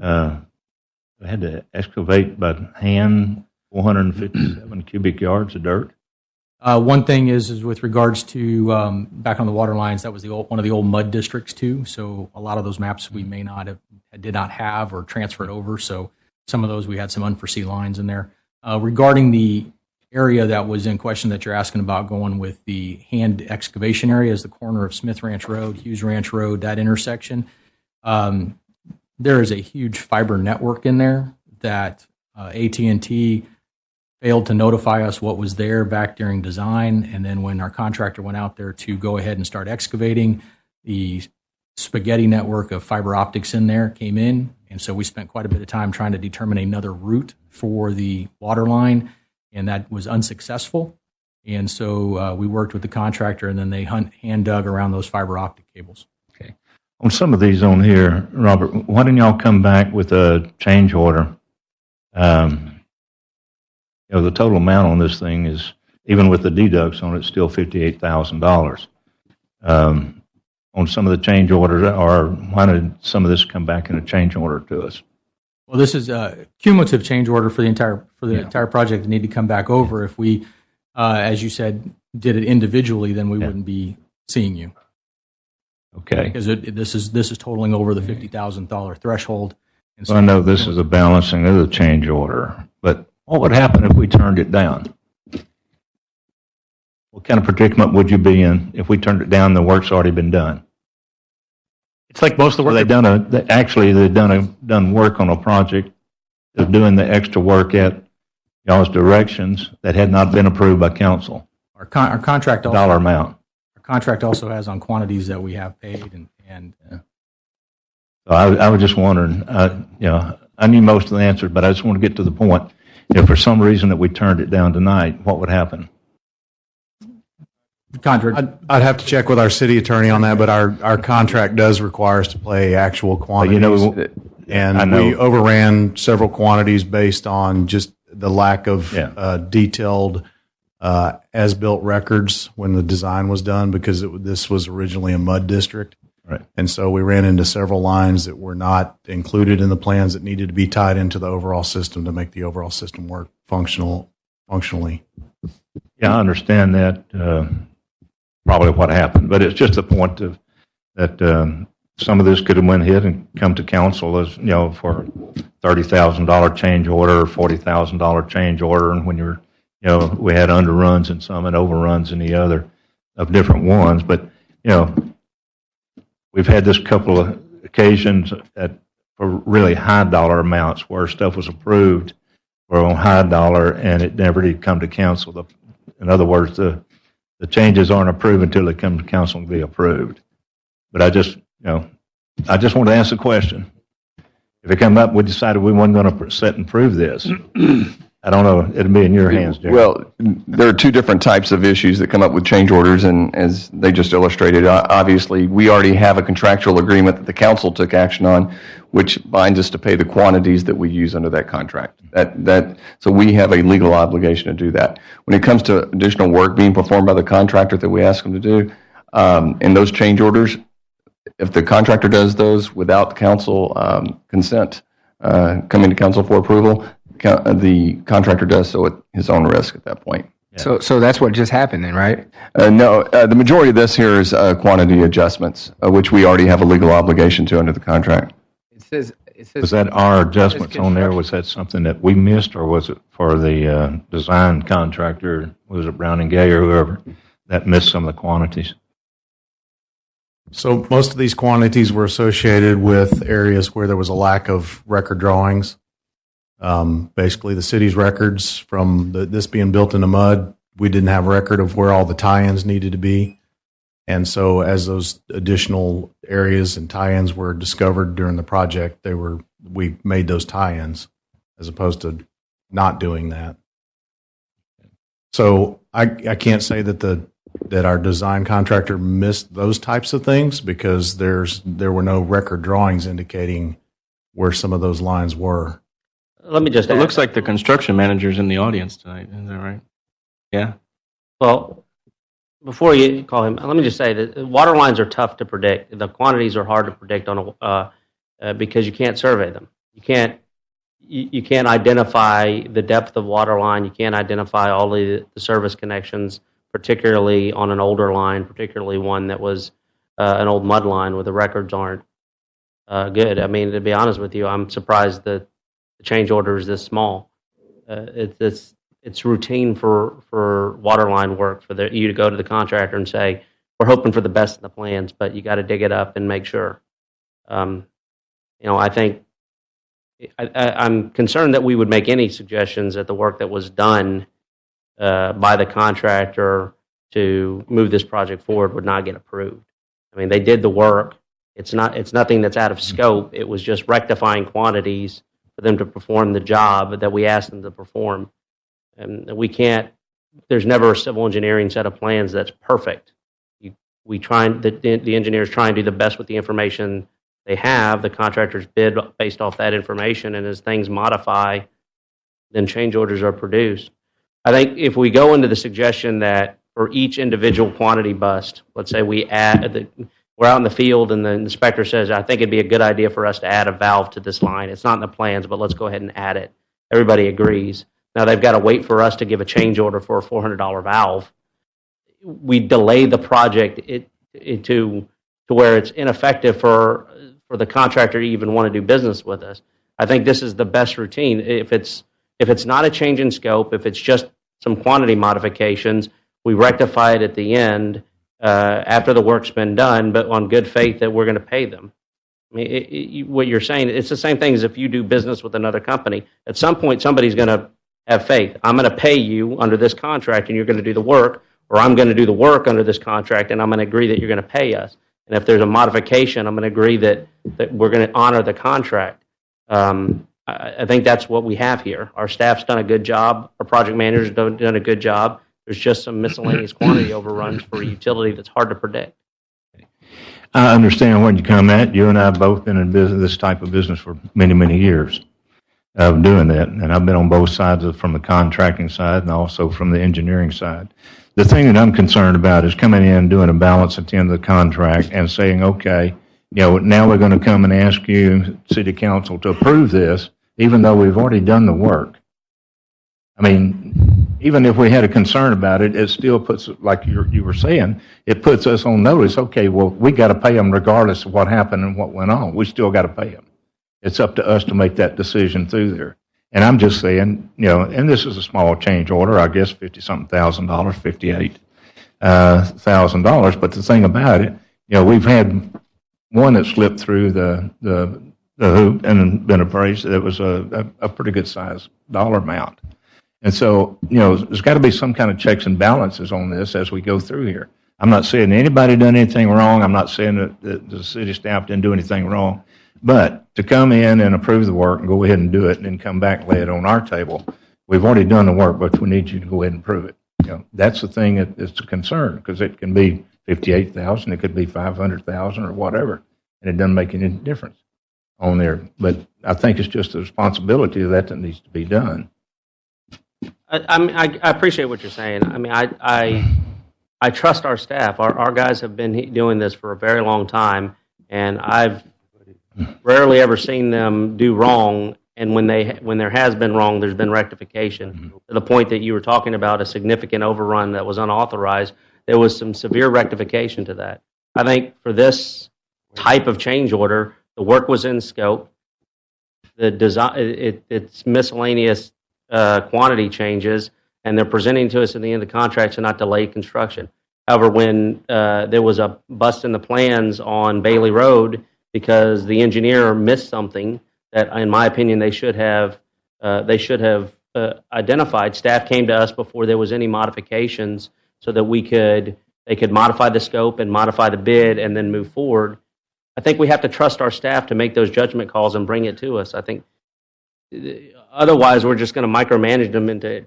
I had to excavate by hand 457 cubic yards of dirt. One thing is with regards to back on the water lines, that was one of the old mud districts too. So a lot of those maps we did not have or transferred over. So some of those we had some unforeseen lines in there. Regarding the area that was in question that you're asking about, going with the hand excavation area, is the corner of Smith Ranch Road, Hughes Ranch Road, that intersection. There is a huge fiber network in there that AT&T failed to notify us what was there back during design, and then when our contractor went out there to go ahead and start excavating, the spaghetti network of fiber optics in there came in, and so we spent quite a bit of time trying to determine another route for the water line, and that was unsuccessful. And so we worked with the contractor, and then they hand dug around those fiber optic cables. Okay. On some of these on here, Robert, why didn't y'all come back with a change order? The total amount on this thing is, even with the deducts on it, still $58,000. On some of the change orders, or why did some of this come back in a change order to us? Well, this is a cumulative change order for the entire project that need to come back over. If we, as you said, did it individually, then we wouldn't be seeing you. Okay. Because this is totaling over the $50,000 threshold. And so I know this is a balancing of the change order, but what would happen if we turned it down? What kind of predicament would you be in if we turned it down and the work's already been done? It's like most of the work. They've done work on a project of doing the extra work at y'all's directions that had not been approved by council. Our contract also, dollar amount. Our contract also has on quantities that we have paid, and So I was just wondering. I knew most of the answers, but I just want to get to the point. If for some reason that we turned it down tonight, what would happen? I'd have to check with our city attorney on that, but our contract does require us to play actual quantities. And we overran several quantities based on just the lack of detailed as-built records when the design was done, because this was originally a mud district. Right. And so we ran into several lines that were not included in the plans that needed to be tied into the overall system to make the overall system work functionally. Yeah, I understand that, probably what happened, but it's just the point of that some of this could have went ahead and come to council as, for $30,000 change order or $40,000 change order, and when we had underruns in some and overruns in the other of different ones, but, we've had this couple of occasions for really high dollar amounts where stuff was approved for on high dollar and it never did come to council. In other words, the changes aren't approved until they come to council and be approved. But I just want to ask the question. If it come up, we decided we weren't going to set and prove this. I don't know. It'll be in your hands, Jerry. Well, there are two different types of issues that come up with change orders, and as they just illustrated, obviously, we already have a contractual agreement that the council took action on, which binds us to pay the quantities that we use under that contract. So we have a legal obligation to do that. When it comes to additional work being performed by the contractor that we ask them to do, in those change orders, if the contractor does those without council consent, coming to council for approval, the contractor does so at his own risk at that point. So that's what just happened then, right? No, the majority of this here is quantity adjustments, which we already have a legal obligation to under the contract. It says Was that our adjustments on there? Was that something that we missed, or was it for the design contractor? Was it Brown and Gay or whoever that missed some of the quantities? So most of these quantities were associated with areas where there was a lack of record drawings. Basically, the city's records from this being built in the mud, we didn't have a record of where all the tie-ins needed to be. And so as those additional areas and tie-ins were discovered during the project, we made those tie-ins as opposed to not doing that. So I can't say that our design contractor missed those types of things, because there were no record drawings indicating where some of those lines were. Let me just It looks like the construction manager's in the audience tonight. Is that right? Yeah. Well, before you call him, let me just say that water lines are tough to predict. The quantities are hard to predict because you can't survey them. You can't identify the depth of water line. You can't identify all the service connections particularly on an older line, particularly one that was an old mud line where the records aren't good. I mean, to be honest with you, I'm surprised that the change order is this small. It's routine for water line work for you to go to the contractor and say, we're hoping for the best in the plans, but you got to dig it up and make sure. I think I'm concerned that we would make any suggestions that the work that was done by the contractor to move this project forward would not get approved. I mean, they did the work. It's nothing that's out of scope. It was just rectifying quantities for them to perform the job that we asked them to perform. And there's never a civil engineering set of plans that's perfect. The engineers try and do the best with the information they have. The contractors bid based off that information, and as things modify, then change orders are produced. I think if we go into the suggestion that for each individual quantity bust, let's say we're out in the field and the inspector says, I think it'd be a good idea for us to add a valve to this line. It's not in the plans, but let's go ahead and add it. Everybody agrees. Now they've got to wait for us to give a change order for a $400 valve. We delay the project to where it's ineffective for the contractor to even want to do business with us. I think this is the best routine. If it's not a change in scope, if it's just some quantity modifications, we rectify it at the end after the work's been done, but on good faith that we're going to pay them. I mean, what you're saying, it's the same thing as if you do business with another company. At some point, somebody's going to have faith. I'm going to pay you under this contract, and you're going to do the work, or I'm going to do the work under this contract, and I'm going to agree that you're going to pay us. And if there's a modification, I'm going to agree that we're going to honor the contract. I think that's what we have here. Our staff's done a good job. Our project managers have done a good job. There's just some miscellaneous quantity overruns for a utility that's hard to predict. I understand where you come at. You and I have both been in this type of business for many, many years of doing that. And I've been on both sides from the contracting side and also from the engineering side. The thing that I'm concerned about is coming in, doing a balance at the end of the contract and saying, okay, now we're going to come and ask you, City Council, to approve this, even though we've already done the work. I mean, even if we had a concern about it, it still puts, like you were saying, it puts us on notice. Okay, well, we got to pay them regardless of what happened and what went on. We still got to pay them. It's up to us to make that decision through there. And I'm just saying, and this is a small change order, I guess $50-something thousand, $58,000. But the thing about it, we've had one that slipped through the hoop and been appraised. That was a pretty good size dollar amount. And so, there's got to be some kind of checks and balances on this as we go through here. I'm not saying anybody done anything wrong. I'm not saying that the city staff didn't do anything wrong. But to come in and approve the work and go ahead and do it and then come back and lay it on our table, we've already done the work, but we need you to go ahead and prove it. That's the thing that is a concern, because it can be $58,000, it could be $500,000 or whatever, and it doesn't make any difference on there. But I think it's just a responsibility of that needs to be done. I appreciate what you're saying. I mean, I trust our staff. Our guys have been doing this for a very long time, and I've rarely ever seen them do wrong. And when there has been wrong, there's been rectification. To the point that you were talking about a significant overrun that was unauthorized, there was some severe rectification to that. I think for this type of change order, the work was in scope. The design, it's miscellaneous quantity changes, and they're presenting to us at the end of the contract to not delay construction. However, when there was a bust in the plans on Bailey Road because the engineer missed something that, in my opinion, they should have identified, staff came to us before there was any modifications so that they could modify the scope and modify the bid and then move forward. I think we have to trust our staff to make those judgment calls and bring it to us. I think otherwise we're just going to micromanage them into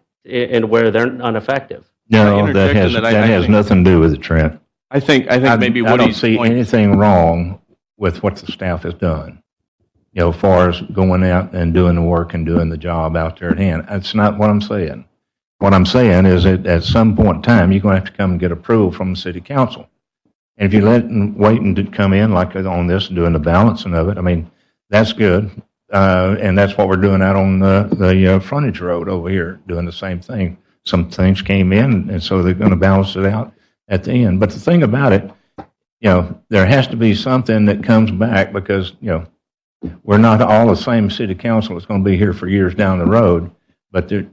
where they're ineffective. No, that has nothing to do with it, Trent. I think maybe I don't see anything wrong with what the staff has done. As far as going out and doing the work and doing the job out there at hand. That's not what I'm saying. What I'm saying is that at some point in time, you're going to have to come and get approval from the city council. And if you wait and to come in like on this and doing the balancing of it, I mean, that's good. And that's what we're doing out on the frontage road over here, doing the same thing. some things came in, and so they're going to balance it out at the end. But the thing about it, there has to be something that comes back because, we're not all the same city council that's going to be here for years down the road. But, in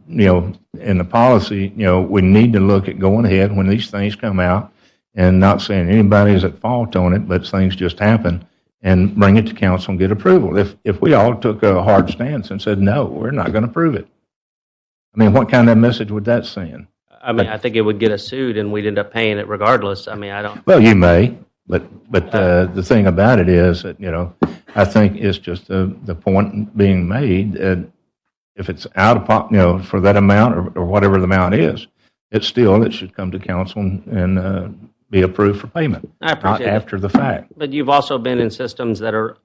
the policy, we need to look at going ahead when these things come out and not saying anybody's at fault on it, but things just happen and bring it to council and get approval. If we all took a hard stance and said, no, we're not going to approve it, I mean, what kind of message would that send? I mean, I think it would get us sued and we'd end up paying it regardless. I mean, I don't. Well, you may, but the thing about it is that, I think it's just the point being made that if it's out of, for that amount or whatever the amount is, it should come to council and be approved for payment. I appreciate not after the fact. But you've also been in systems that are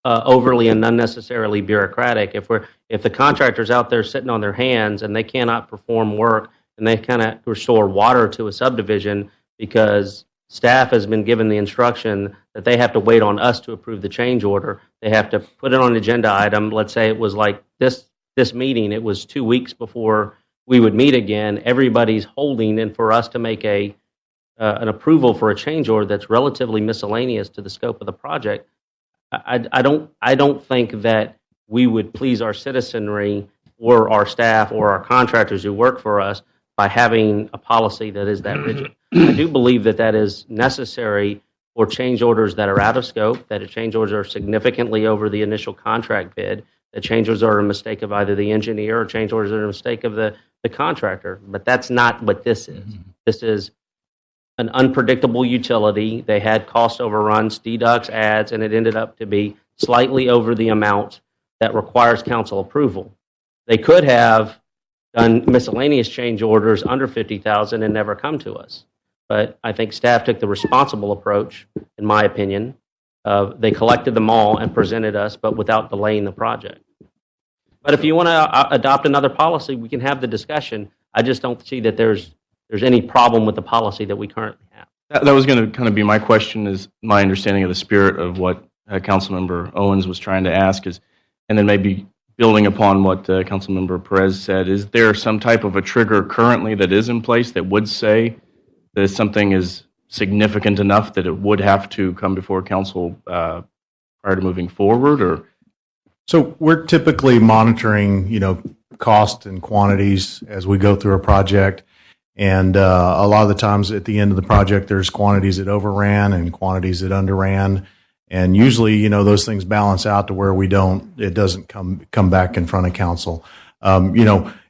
overly and unnecessarily bureaucratic. If the contractor's out there sitting on their hands and they cannot perform work and they cannot restore water to a subdivision because staff has been given the instruction that they have to wait on us to approve the change order, they have to put it on an agenda item. Let's say it was like this meeting, it was 2 weeks before we would meet again. Everybody's holding, and for us to make an approval for a change order that's relatively miscellaneous to the scope of the project, I don't think that we would please our citizenry or our staff or our contractors who work for us by having a policy that is that rigid. I do believe that is necessary for change orders that are out of scope, that change orders are significantly over the initial contract bid, that change orders are a mistake of either the engineer or change orders are a mistake of the contractor. But that's not what this is. This is an unpredictable utility. They had cost overruns, deducts, adds, and it ended up to be slightly over the amount that requires council approval. They could have done miscellaneous change orders under $50,000 and never come to us. But I think staff took the responsible approach, in my opinion. They collected them all and presented us, but without delaying the project. But if you want to adopt another policy, we can have the discussion. I just don't see that there's any problem with the policy that we currently have. That was going to kind of be my question, is my understanding of the spirit of what Councilmember Owens was trying to ask is, and then maybe building upon what Councilmember Perez said, is there some type of a trigger currently that is in place that would say that something is significant enough that it would have to come before council prior to moving forward? Or so we're typically monitoring, cost and quantities as we go through a project. And a lot of the times at the end of the project, there's quantities that overran and quantities that underran. And usually, those things balance out to where it doesn't come back in front of council.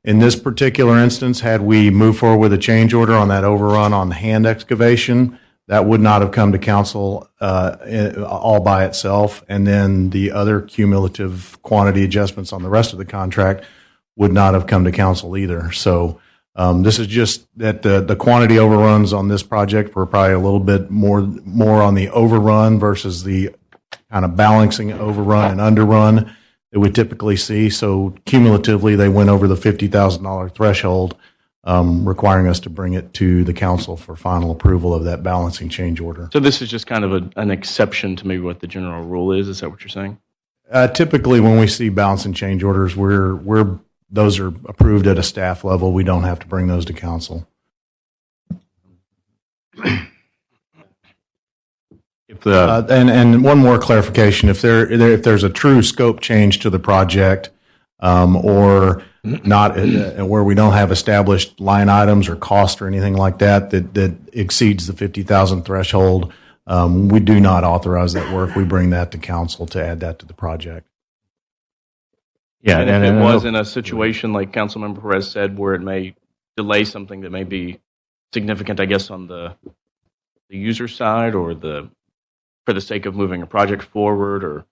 In this particular instance, had we moved forward with a change order on that overrun on the hand excavation, that would not have come to council all by itself. And then the other cumulative quantity adjustments on the rest of the contract would not have come to council either. So this is just that the quantity overruns on this project were probably a little bit more on the overrun versus the kind of balancing overrun and underrun that we typically see. So cumulatively, they went over the $50,000 threshold, requiring us to bring it to the council for final approval of that balancing change order. so this is just kind of an exception to maybe what the general rule is. Is that what you're saying? Typically, when we see balancing change orders, those are approved at a staff level. We don't have to bring those to council. And one more clarification: if there's a true scope change to the project, or not, where we don't have established line items or cost or anything like that exceeds the 50,000 threshold, we do not authorize that work. We bring that to council to add that to the project. Yeah, and if it was in a situation like Councilmember Perez said, where it may delay something that may be significant, I guess, on the user side or for the sake of moving a project forward, or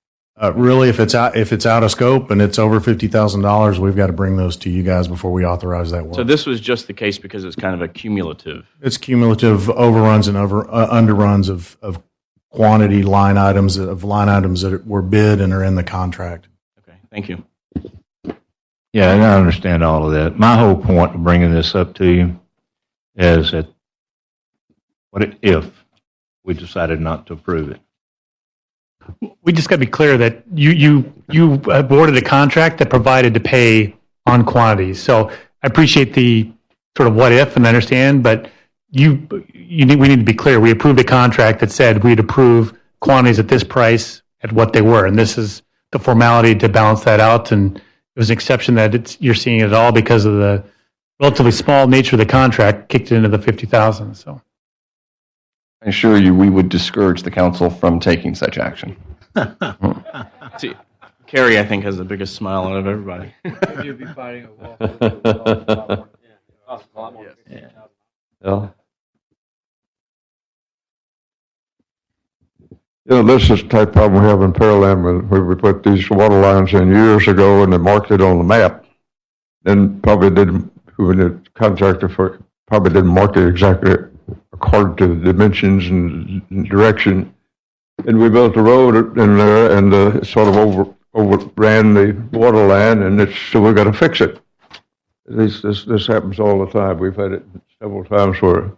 really, if it's out of scope and it's over $50,000, we've got to bring those to you guys before we authorize that work. So this was just the case because it's kind of a cumulative. It's cumulative overruns and underruns of quantity line items that were bid and are in the contract. Okay, thank you. Yeah, and I understand all of that. My whole point of bringing this up to you is that what if we decided not to approve it? We just got to be clear that you awarded a contract that provided to pay on quantities. So I appreciate the sort of what if and understand, but we need to be clear. We approved a contract that said we'd approve quantities at this price at what they were, and this is the formality to balance that out. And it was an exception that you're seeing it at all because of the relatively small nature of the contract kicked it into the 50,000. So I assure you, we would discourage the council from taking such action. See, Carrie, I think, has the biggest smile out of everybody. You'd be fighting a wall. Yeah. This is the type of problem we have in Pearland where we put these water lines in years ago and they marked it on the map. Then probably didn't, who the contractor for probably didn't mark it exactly according to the dimensions and direction. And we built a road in there and sort of overran the water line, and so we got to fix it. This happens all the time. We've had it several times where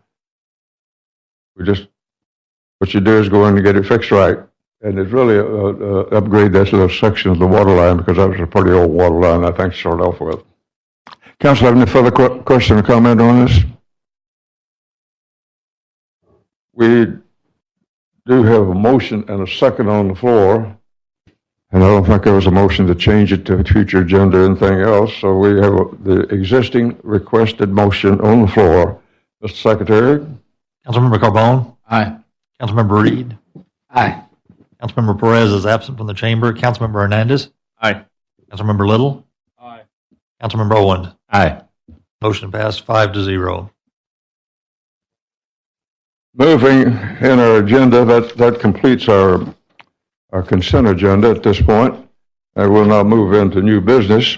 what you do is go in and get it fixed right. And it's really upgrade that little section of the water line because that was a pretty old water line, I think, to start off with. Council, have any further question or comment on this? We do have a motion and a second on the floor, and I don't think there was a motion to change it to a future agenda or anything else. So we have the existing requested motion on the floor. Mr. Secretary? Councilmember Carbone? Aye. Councilmember Reed? Aye. Councilmember Perez is absent from the chamber. Councilmember Hernandez? Aye. Councilmember Little? Aye. Councilmember Owens? Aye. Motion passed 5-0. Moving in our agenda, that completes our consent agenda at this point. And we'll now move into new business.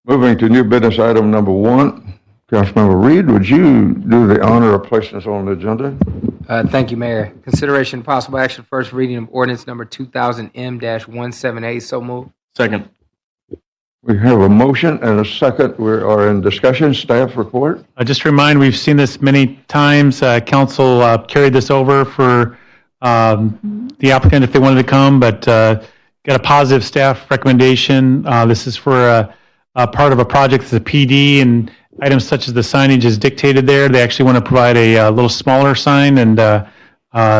Moving to new business item number 1. Councilmember Reed, would you do the honor of placing this on the agenda? Thank you, Mayor. Consideration of possible action, first reading of ordinance number 2000M-178. So moved. Second. We have a motion and a second. We are in discussion. Staff report. just to remind, we've seen this many times. Council carried this over for the applicant if they wanted to come, but got a positive staff recommendation. This is for a part of a project that's a PD, and items such as the signage is dictated there. They actually want to provide a little smaller sign, and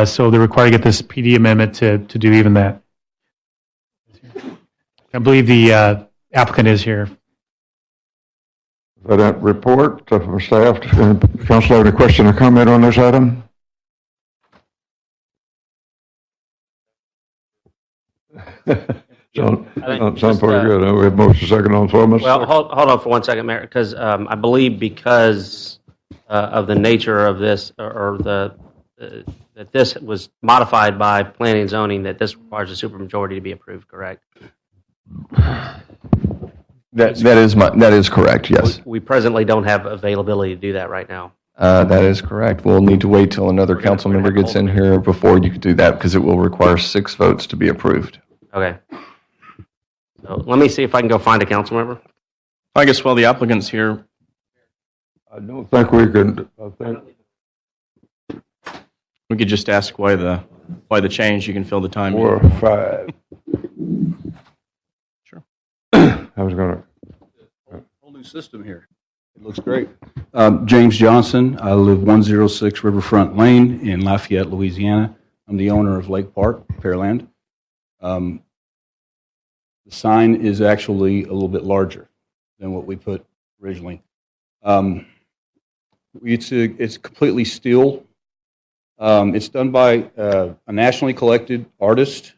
so they're required to get this PD amendment to do even that. I believe the applicant is here. For that report from staff, council have any question or comment on this item? Sounds pretty good. We have motion second on the floor. Well, hold on for 1 second, Mayor, because I believe because of the nature of this, or that this was modified by planning and zoning, that this requires a supermajority to be approved, correct? That is correct, yes. We presently don't have availability to do that right now. That is correct. We'll need to wait till another council member gets in here before you can do that because it will require 6 votes to be approved. Okay. So let me see if I can go find a council member. I guess while the applicant's here, I don't think we can. we could just ask why the change. You can fill the time. 4 or 5. Sure. I was going to. Whole new system here. It looks great. James Johnson. I live 106 Riverfront Lane in Lafayette, Louisiana. I'm the owner of Lake Park, Pearland. The sign is actually a little bit larger than what we put originally. It's completely steel. It's done by a nationally collected artist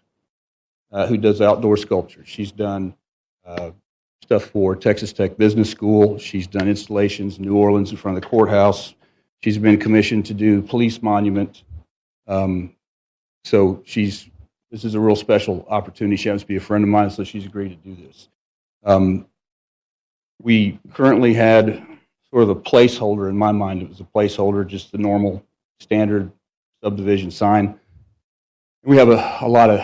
who does outdoor sculpture. She's done stuff for Texas Tech Business School. She's done installations in New Orleans in front of the courthouse. She's been commissioned to do police monument. So this is a real special opportunity. She happens to be a friend of mine, so she's agreed to do this. We currently had sort of a placeholder. In my mind, it was a placeholder, just the normal standard subdivision sign. We have a lot of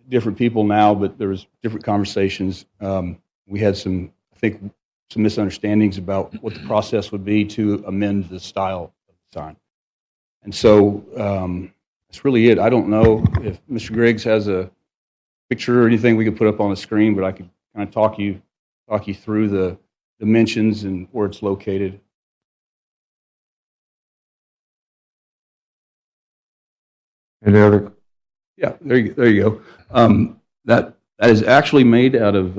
different people now, but there was different conversations. We had some misunderstandings about what the process would be to amend the style of the sign. And so that's really it. I don't know if Mr. Griggs has a picture or anything we could put up on the screen, but I could kind of talk you through the dimensions and where it's located. Any other? Yeah, there you go. That is actually made out of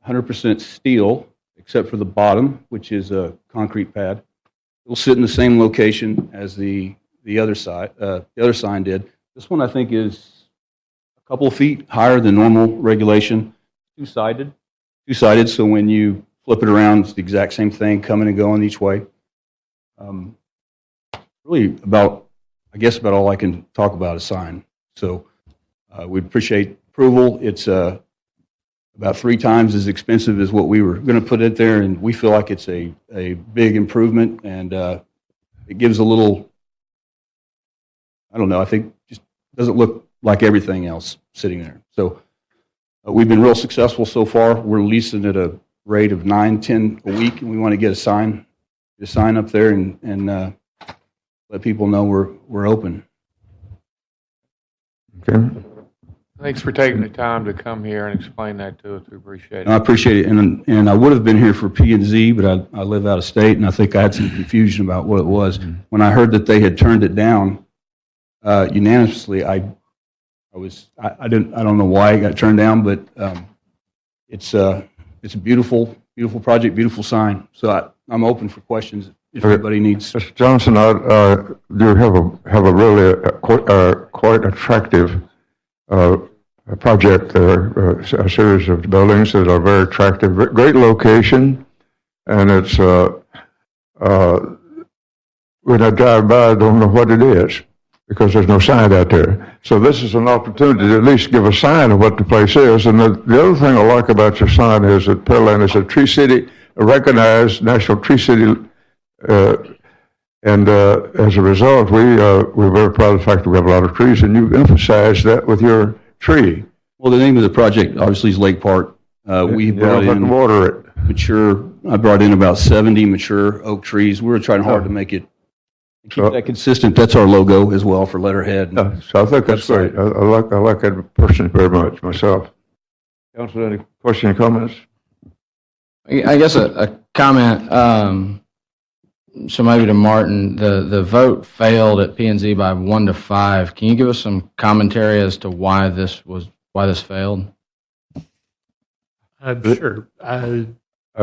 100% steel, except for the bottom, which is a concrete pad. It'll sit in the same location as the other side, the other sign did. This one I think is a couple of feet higher than normal regulation. Two-sided, so when you flip it around, it's the exact same thing, coming and going each way. Really I guess about all I can talk about is sign. So we appreciate approval. It's about 3 times as expensive as what we were going to put it there, and we feel like it's a big improvement, and it gives a little, I don't know, I think just doesn't look like everything else sitting there. So we've been real successful so far. We're leasing at a rate of 9-10 a week, and we want to get a sign up there and let people know we're open. Okay. Thanks for taking the time to come here and explain that to us. We appreciate it. I appreciate it, and I would have been here for P&Z, but I live out of state, and I think I had some confusion about what it was. When I heard that they had turned it down unanimously, I don't know why it got turned down, but it's a beautiful project, beautiful sign. So I'm open for questions if anybody needs. Mr. Johnson, you have a really quite attractive project there, a series of buildings that are very attractive, great location, and it's when I drive by, I don't know what it is because there's no sign out there. So this is an opportunity to at least give a sign of what the place is. And the other thing I like about your sign is that Pearland is a tree city, a recognized national tree city, and as a result, we're very proud of the fact that we have a lot of trees, and you emphasize that with your tree. Well, the name of the project obviously is Lake Park. We brought in water it. I brought in about 70 mature oak trees. We were trying hard to make it keep that consistent. That's our logo as well for letterhead. So I think that's great. I like that person very much myself. Council, any questions, comments? I guess a comment. So maybe to Martin, the vote failed at P&Z by 1 to 5. Can you give us some commentary as to why this failed? Sure. I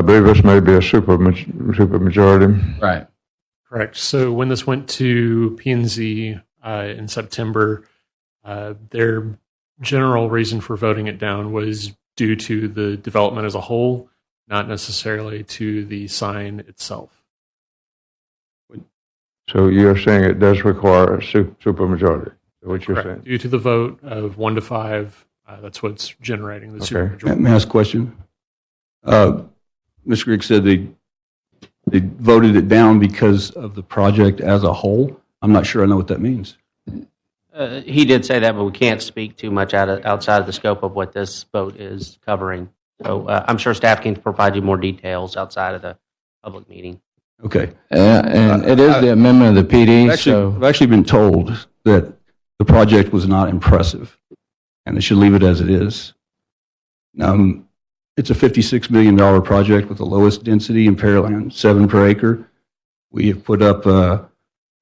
believe this may be a super majority. Right. Correct. So when this went to P&Z in September, their general reason for voting it down was due to the development as a whole, not necessarily to the sign itself. So you're saying it does require a supermajority? Is that what you're saying? Due to the vote of 1 to 5, that's what's generating the supermajority. May I ask a question? Mr. Grigg said they voted it down because of the project as a whole. I'm not sure I know what that means. He did say that, but we can't speak too much outside of the scope of what this vote is covering. So I'm sure staff can provide you more details outside of the public meeting. Okay. And it is the amendment of the PD. I've actually been told that the project was not impressive, and they should leave it as it is. It's a $56 million project with the lowest density in Pearland, 7 per acre. We have put up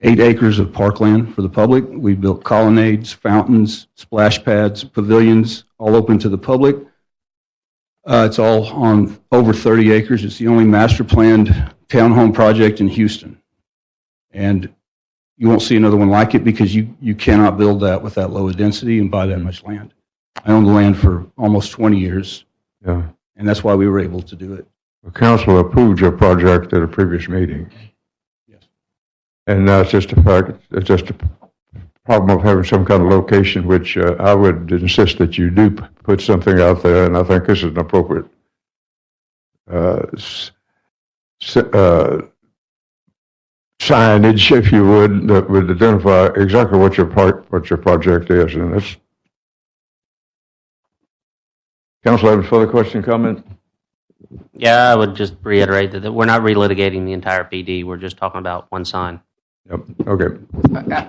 8 acres of parkland for the public. We built colonnades, fountains, splash pads, pavilions, all open to the public. It's all on over 30 acres. It's the only master planned townhome project in Houston. And you won't see another one like it because you cannot build that with that low a density and buy that much land. I owned the land for almost 20 years. Yeah. And that's why we were able to do it. The council approved your project at a previous meeting. Yes. And now it's just a fact, it's just a problem of having some kind of location, which I would insist that you do put something out there, and I think this is an appropriate signage, if you would, that would identify exactly what your project is. And that's. Council, have a further question, comment? Yeah, I would just reiterate that we're not relitigating the entire PD. We're just talking about one sign. Yep. Okay.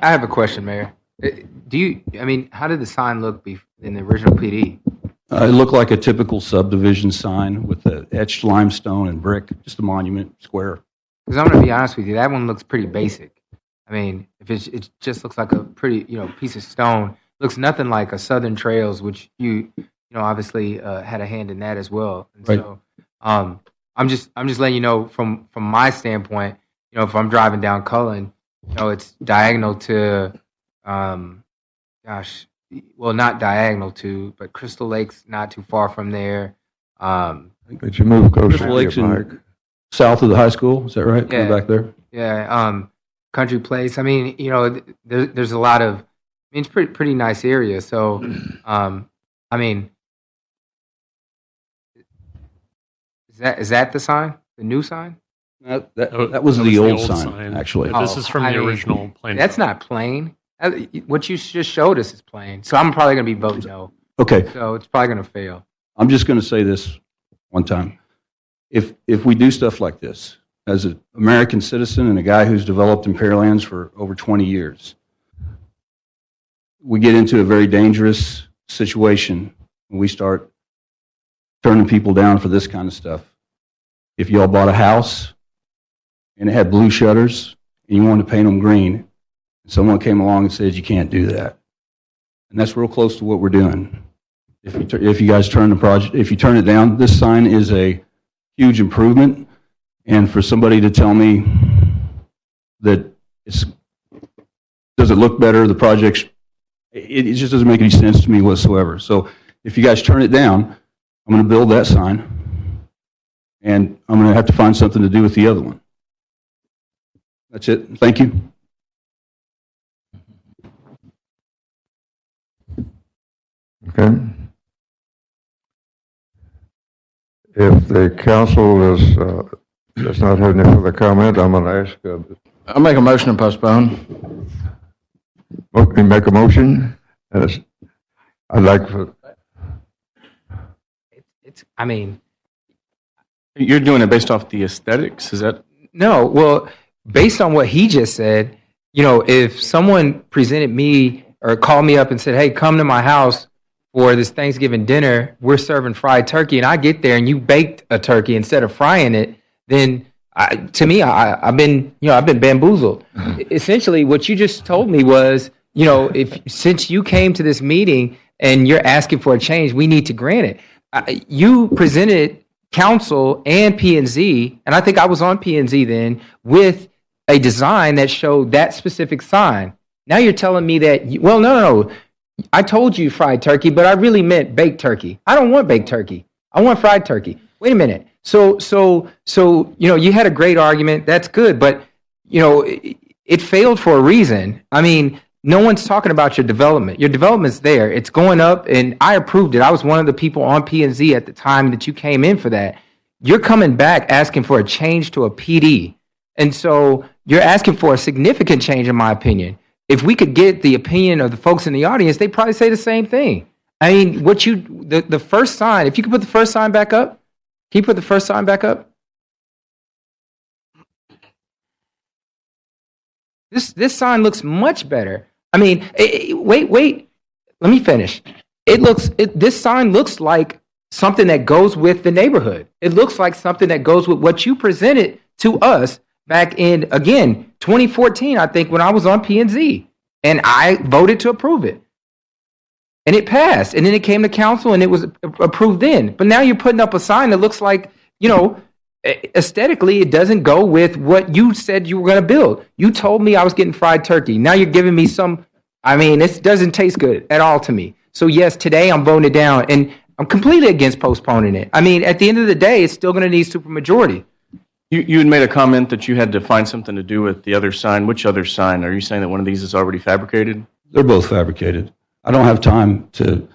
I have a question, Mayor. How did the sign look in the original PD? It looked like a typical subdivision sign with the etched limestone and brick, just a monument square. Because I'm going to be honest with you, that one looks pretty basic. I mean, if it just looks like a pretty, piece of stone, looks nothing like a Southern Trails, which you obviously had a hand in that as well. And Right. so, I'm just letting you know from my standpoint, if I'm driving down Cullen, it's diagonal to, well, not diagonal to, but Crystal Lake's not too far from there. But you move closer Crystal to Lake's your in mic. south of the high school, is that right? Yeah. Coming back there? Yeah, Country Place. I mean, there's a lot of. I mean, it's pretty nice area. So, I mean, is that the sign? The new sign? That was the old sign, actually. This is from I the mean, original plan. That's not plain. What you just showed us is plain. So I'm probably going to be voting no. Okay. So it's probably going to fail. I'm just going to say this one time. If we do stuff like this, as an American citizen and a guy who's developed in Pearlands for over 20 years, we get into a very dangerous situation when we start turning people down for this kind of stuff. If y'all bought a house and it had blue shutters and you wanted to paint them green, and someone came along and said you can't do that, and that's real close to what we're doing. If you guys turn the project, if you turn it down, this sign is a huge improvement. And for somebody to tell me that does it look better, the project's, it just doesn't make any sense to me whatsoever. So if you guys turn it down, I'm going to build that sign, and I'm going to have to find something to do with the other one. That's it. Thank you. Okay. If the council does not have any further comment, I'm going to ask, I'll make a motion to postpone. make a motion. Yes. I'd like for, I mean, You're doing it based off the aesthetics, is that? no. Well, based on what he just said, if someone presented me or called me up and said, "Hey, come to my house for this Thanksgiving dinner. We're serving fried turkey," and I get there and you baked a turkey instead of frying it, then to me, I've been bamboozled. Essentially, what you just told me was, since you came to this meeting and you're asking for a change, we need to grant it. You presented council and P&Z, and I think I was on P&Z then, with a design that showed that specific sign. Now you're telling me that, no. I told you fried turkey, but I really meant baked turkey. I don't want baked turkey. I want fried turkey. Wait a minute. So you had a great argument. That's good, but it failed for a reason. I mean, no one's talking about your development. Your development's there. It's going up, and I approved it. I was one of the people on P&Z at the time that you came in for that. You're coming back asking for a change to a PD, and so you're asking for a significant change, in my opinion. If we could get the opinion of the folks in the audience, they'd probably say the same thing. I mean, the first sign, if you could put the first sign back up, can you put the first sign back up? This sign looks much better. I mean, wait, let me finish. This sign looks like something that goes with the neighborhood. It looks like something that goes with what you presented to us back in, again, 2014, I think, when I was on P&Z, and I voted to approve it. And it passed, and then it came to council, and it was approved then. But now you're putting up a sign that looks like, aesthetically, it doesn't go with what you said you were going to build. You told me I was getting fried turkey. Now you're giving me this doesn't taste good at all to me. So yes, today I'm voting it down, and I'm completely against postponing it. I mean, at the end of the day, it's still going to need supermajority. You had made a comment that you had to find something to do with the other sign. Which other sign? Are you saying that one of these is already fabricated? They're both fabricated. I don't have time to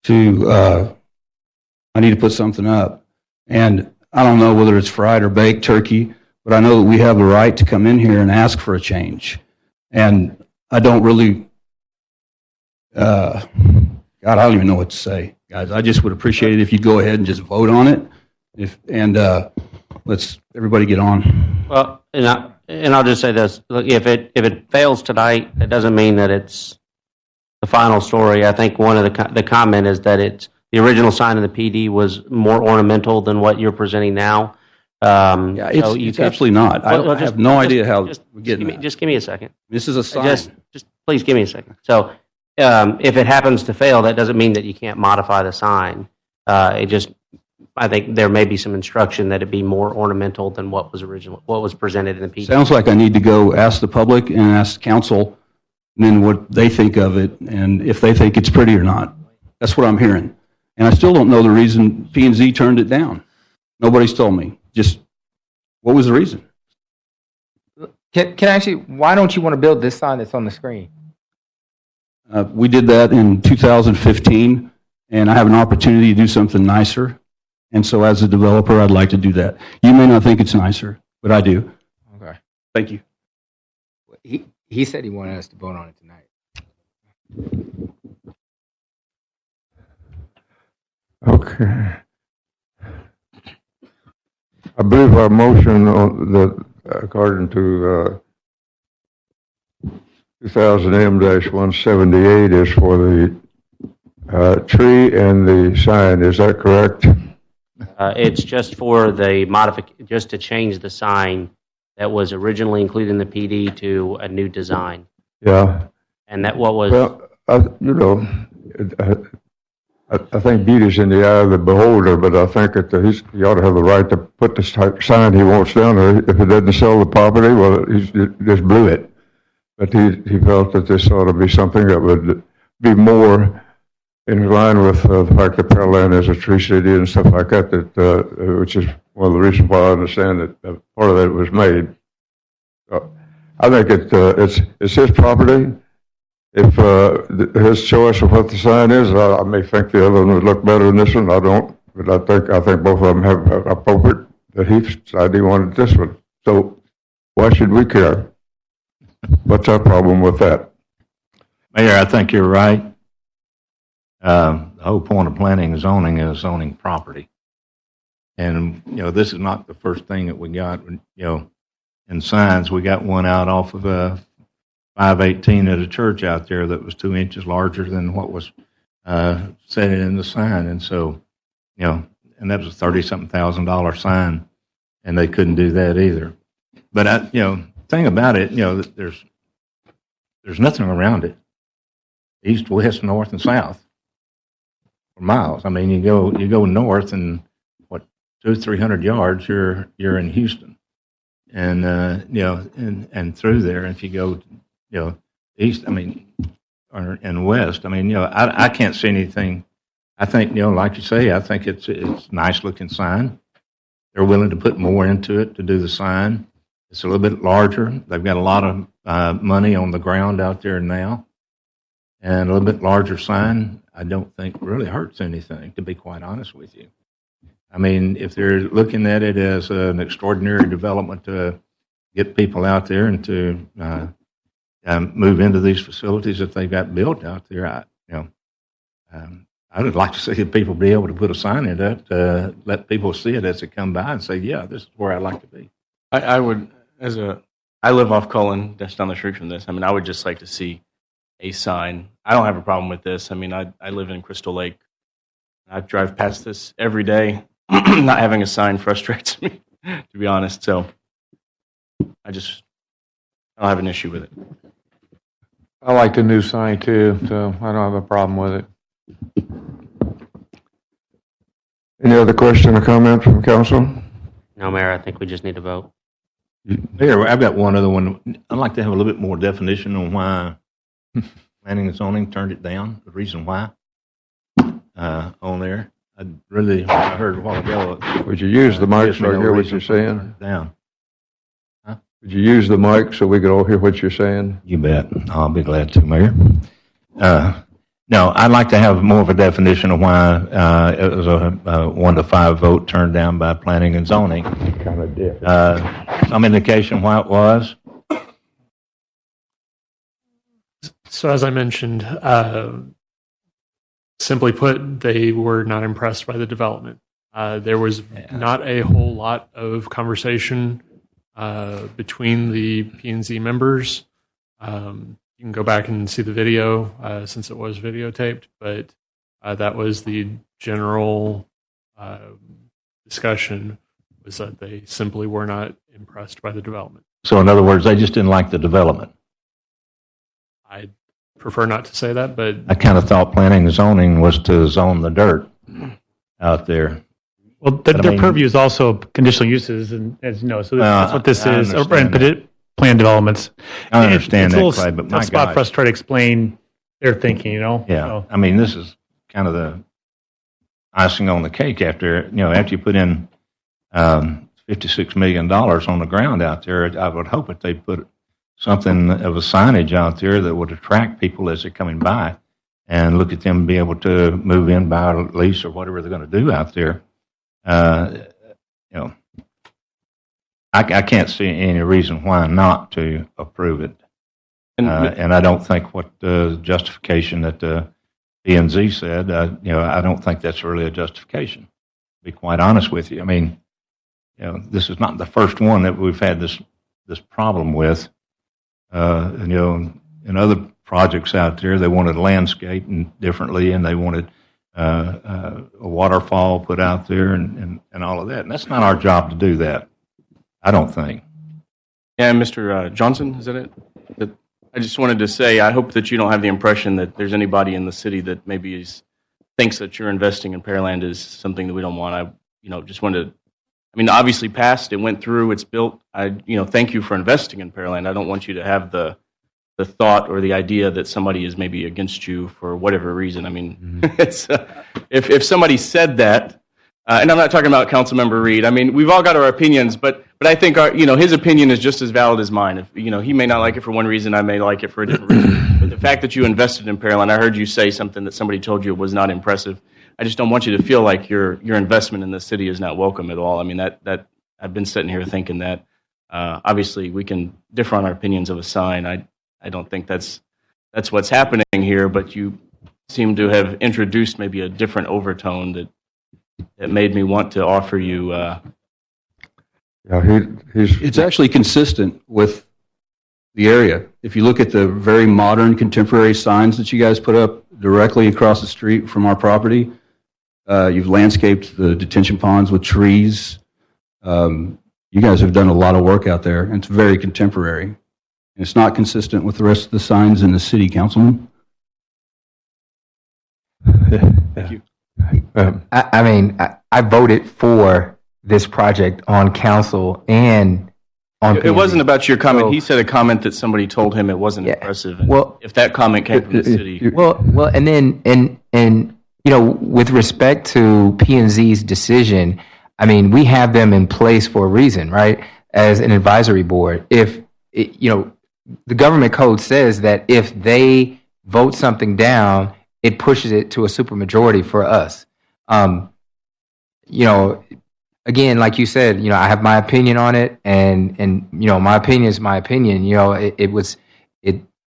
I need to put something up. And I don't know whether it's fried or baked turkey, but I know that we have the right to come in here and ask for a change. And I don't really, God, I don't even know what to say, guys. I just would appreciate it if you'd go ahead and just vote on it. Let's everybody get on. Well, and I'll just say this: look, if it fails tonight, it doesn't mean that it's the final story. I think one of the comment is that it's the original sign in the PD was more ornamental than what you're presenting now. Yeah, it's absolutely not. I have no idea how we're getting that. Just give me a second. This is a sign. Just please give me a second. So, if it happens to fail, that doesn't mean that you can't modify the sign. I think there may be some instruction that it be more ornamental than what was presented in the PD. Sounds like I need to go ask the public and ask the council, and then what they think of it, and if they think it's pretty or not. That's what I'm hearing. And I still don't know the reason P&Z turned it down. Nobody's told me. Just, what was the reason? Can I actually, why don't you want to build this sign that's on the screen? We did that in 2015, and I have an opportunity to do something nicer. And so as a developer, I'd like to do that. You may not think it's nicer, but I do. Okay. Thank you. He said he wanted us to vote on it tonight. Okay. I believe our motion on the, according to 2000M-178 is for the tree and the sign. Is that correct? It's just for the just to change the sign that was originally included in the PD to a new design. Yeah. And that what was... Well, I think beauty's in the eye of the beholder, but I think that he ought to have the right to put the sign he wants down there. If he doesn't sell the property, well, he just blew it. But he felt that this ought to be something that would be more in line with the fact that Pearland is a tree city and stuff like that, which is one of the reasons why I understand that part of that was made. I think it's his property. If his choice of what the sign is, I may think the other one would look better than this one. I don't, but I think both of them have appropriate. That he decided he wanted this one. So why should we care? What's our problem with that? Mayor, I think you're right. The whole point of planning and zoning is zoning property. And, this is not the first thing that we got, in signs. We got one out off of 518 at a church out there that was 2 inches larger than what was said in the sign. And so, and that was a $30-something thousand sign, and they couldn't do that either. But, thing about it, there's nothing around it, east, west, north, and south. For miles. I mean, you go north and 200-300 yards, you're in Houston, and and through there. If you go, east, and west. I can't see anything. I think, like you say, I think it's a nice looking sign. They're willing to put more into it to do the sign. It's a little bit larger. They've got a lot of money on the ground out there now, and a little bit larger sign, I don't think really hurts anything, to be quite honest with you. If they're looking at it as an extraordinary development to get people out there and to move into these facilities that they've got built out there, I would like to see people be able to put a sign in that, let people see it as they come by and say, yeah, this is where I'd like to be. I would, I live off Cullen, just down the street from this. I would just like to see a sign. I don't have a problem with this. I live in Crystal Lake. I drive past this every day. Not having a sign frustrates me, to be honest. So I don't have an issue with it. I like the new sign too, so I don't have a problem with it. Any other question or comment from council? No, Mayor, I think we just need to vote. Mayor, I've got one other one. I'd like to have a little bit more definition on why planning and zoning turned it down, the reason why on there. I heard a while ago. Would you use the mic so I hear what you're saying? Down. Would you use the mic so we could all hear what you're saying? You bet. I'll be glad to, Mayor. No, I'd like to have more of a definition of why it was a 1-5 vote turned down by planning and zoning. Kind of different. Some indication why it was. So as I mentioned, simply put, they were not impressed by the development. There was not a whole lot of conversation between the P&Z members. You can go back and see the video since it was videotaped, but that was the general discussion was that they simply were not impressed by the development. So in other words, they just didn't like the development. I prefer not to say that, but I kind of thought planning and zoning was to zone the dirt out there. Well, their purview is also conditional uses, and as you know, so that's what this I is, understand and plan developments. I understand It's a that, little Clay, but my tough spot gosh. for us to try to explain their thinking, Yeah, So, I mean, this is kind of the icing on the cake after you put in $56 million on the ground out there. I would hope that they put something of a signage out there that would attract people as they're coming by and look at them be able to move in, buy a lease or whatever they're going to do out there. I can't see any reason why not to approve it. And I don't think what the justification that P&Z said, I don't think that's really a justification, to be quite honest with you. I mean, this is not the first one that we've had this problem with. In other projects out there, they wanted landscape differently, and they wanted a waterfall put out there and all of that. And that's not our job to do that, I don't think. Yeah, Mr. Johnson, is that it? I just wanted to say, I hope that you don't have the impression that there's anybody in the city that maybe thinks that you're investing in Pearland is something that we don't want. I just wanted to, obviously passed, it went through, it's built. Thank you for investing in Pearland. I don't want you to have the thought or the idea that somebody is maybe against you for whatever reason. It's if somebody said that, and I'm not talking about Councilmember Reed. We've all got our opinions, but I think his opinion is just as valid as mine. If he may not like it for one reason, I may like it for a different reason. But the fact that you invested in Pearland, I heard you say something that somebody told you was not impressive. I just don't want you to feel like your investment in the city is not welcome at all. That I've been sitting here thinking that. Obviously, we can differ on our opinions of a sign. I don't think that's what's happening here, but you seem to have introduced maybe a different overtone that made me want to offer you. It's actually consistent with the area. If you look at the very modern contemporary signs that you guys put up directly across the street from our property, you've landscaped the detention ponds with trees. You guys have done a lot of work out there, and it's very contemporary. And it's not consistent with the rest of the signs in the city, Councilman. Thank you. I voted for this project on council and on It wasn't about your comment. He said a comment that somebody told him it wasn't impressive. And if that comment came from the city. And with respect to P&Z's decision, we have them in place for a reason, right? As an advisory board. If, the government code says that if they vote something down, it pushes it to a supermajority for us. Again, like you said, I have my opinion on it, and my opinion is my opinion.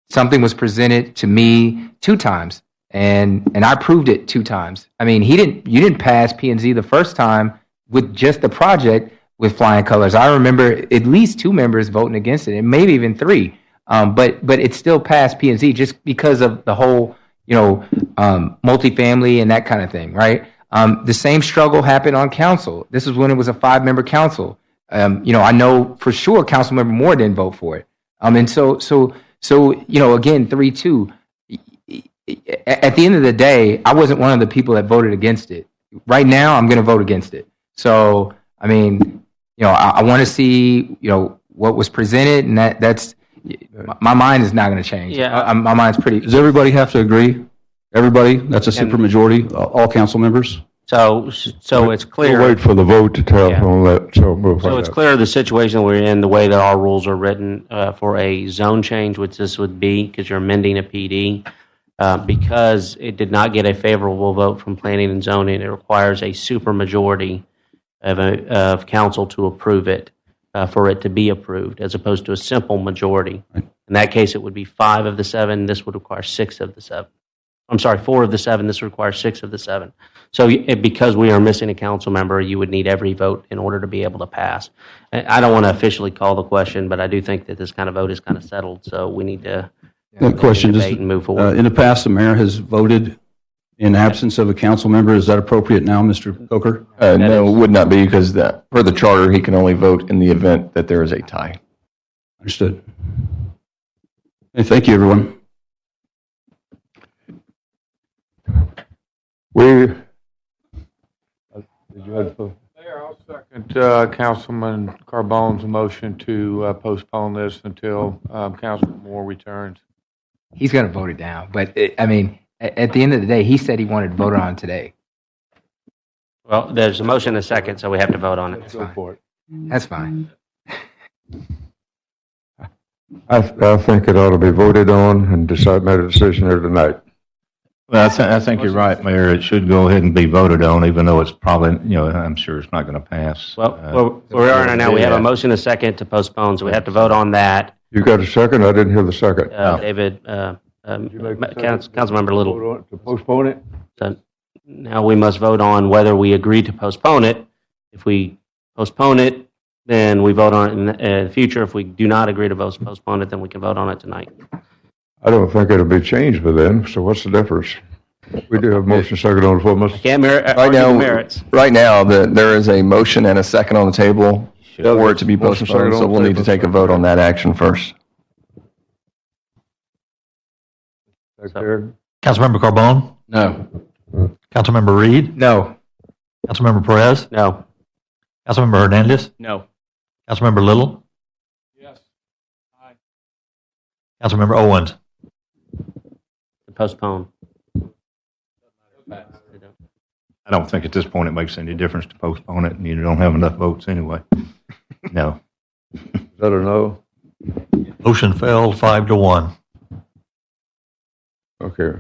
Something was presented to me 2 times, and I proved it 2 times. You didn't pass P&Z the first time with just the project with flying colors. I remember at least 2 members voting against it, and maybe even 3. But it still passed P&Z just because of the whole, multifamily and that kind of thing, right? The same struggle happened on council. This is when it was a 5-member council. I know for sure Councilmember Moore didn't vote for it. And so again, 3-2. At the end of the day, I wasn't one of the people that voted against it. Right now, I'm going to vote against it. So, I want to see, what was presented, and that's my mind is not going to change. Yeah. My mind's pretty. Does everybody have to agree? Everybody? That's a supermajority, all council members? So it's clear. We'll wait for the vote to tell on that. So it's clear the situation we're in, the way that our rules are written for a zone change, which this would be, because you're amending a PD, because it did not get a favorable vote from planning and zoning, it requires a supermajority of council to approve it, for it to be approved, as opposed to a simple majority. In that case, it would be 5 of the 7. This would require 6 of the 7. I'm sorry, 4 of the 7. This requires 6 of the 7. So because we are missing a council member, you would need every vote in order to be able to pass. I don't want to officially call the question, but I do think that this kind of vote is kind of settled. So we need to Question, debate and move forward. in the past, the mayor has voted In absence of a council member, is that appropriate now, Mr. Coker? No, it would not be because per the charter, he can only vote in the event that there is a tie. Understood. Hey, thank you, everyone. Did you have Mayor, I'll second Councilman Carbone's motion to postpone this until Councilman Moore returns. He's going to vote it down. But, I mean, at the end of the day, he said he wanted to vote on it today. Well, there's a motion and a second, so we have to vote on it. Let's go for it. That's fine. I think it ought to be voted on and made a decision here tonight. Well, I think you're right, Mayor. It should go ahead and be voted on, even though it's probably, I'm sure it's not going to pass. Well, we are right now. We have a motion and a second to postpone, so we have to vote on that. You got a second? I didn't hear the second. David, Councilmember Little. To postpone it? So now we must vote on whether we agree to postpone it. If we postpone it, then we vote on it in the future. If we do not agree to postpone it, then we can vote on it tonight. I don't think it'll be changed by then, so what's the difference? We do have motion second on the floor, Mr. Can't argue the merits. Right now, there is a motion and a second on the table for it to be Motion second postponed, on so the we'll need to table. take a vote on that action first. Secretary? Councilmember Carbone? No. Councilmember Reed? No. Councilmember Perez? No. Councilmember Hernandez? No. Councilmember Little? Yes. Aye. Councilmember Owens? Postpone. I don't think at this point it makes any difference to postpone it, and you don't have enough votes anyway. No. Is that a no? Motion failed 5-1. Okay.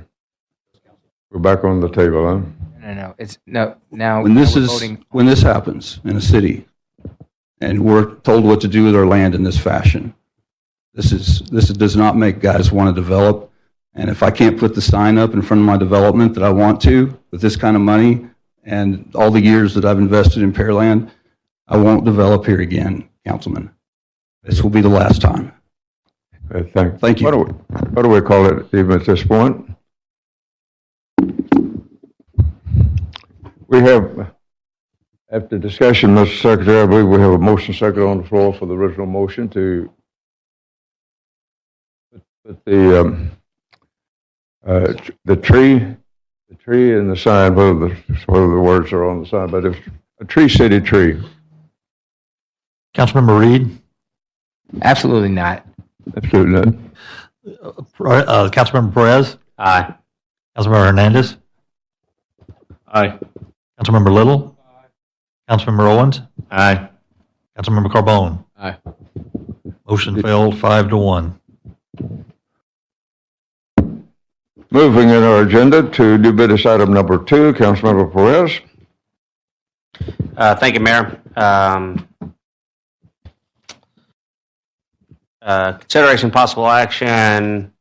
We're back on the table, huh? No. It's no. Now When this we're is voting. when this happens in a city, and we're told what to do with our land in this fashion, this does not make guys want to develop. And if I can't put the sign up in front of my development that I want to with this kind of money and all the years that I've invested in Pearland, I won't develop here again, Councilman. This will be the last time. Thank you. What do we call it even at this point? We have, after discussion, Mr. Secretary, I believe we have a motion second on the floor for the original motion to put the tree and the sign, whether the words are on the sign, but it's a Tree City tree. Councilmember Reed? Absolutely not. Absolutely not. Councilmember Perez? Aye. Councilmember Hernandez? Aye. Councilmember Little? Councilmember Owens? Aye. Councilmember Carbone? Aye. Motion failed 5-1. Moving in our agenda to new business item number 2, Councilmember Perez. Thank you, Mayor. Consideration possible action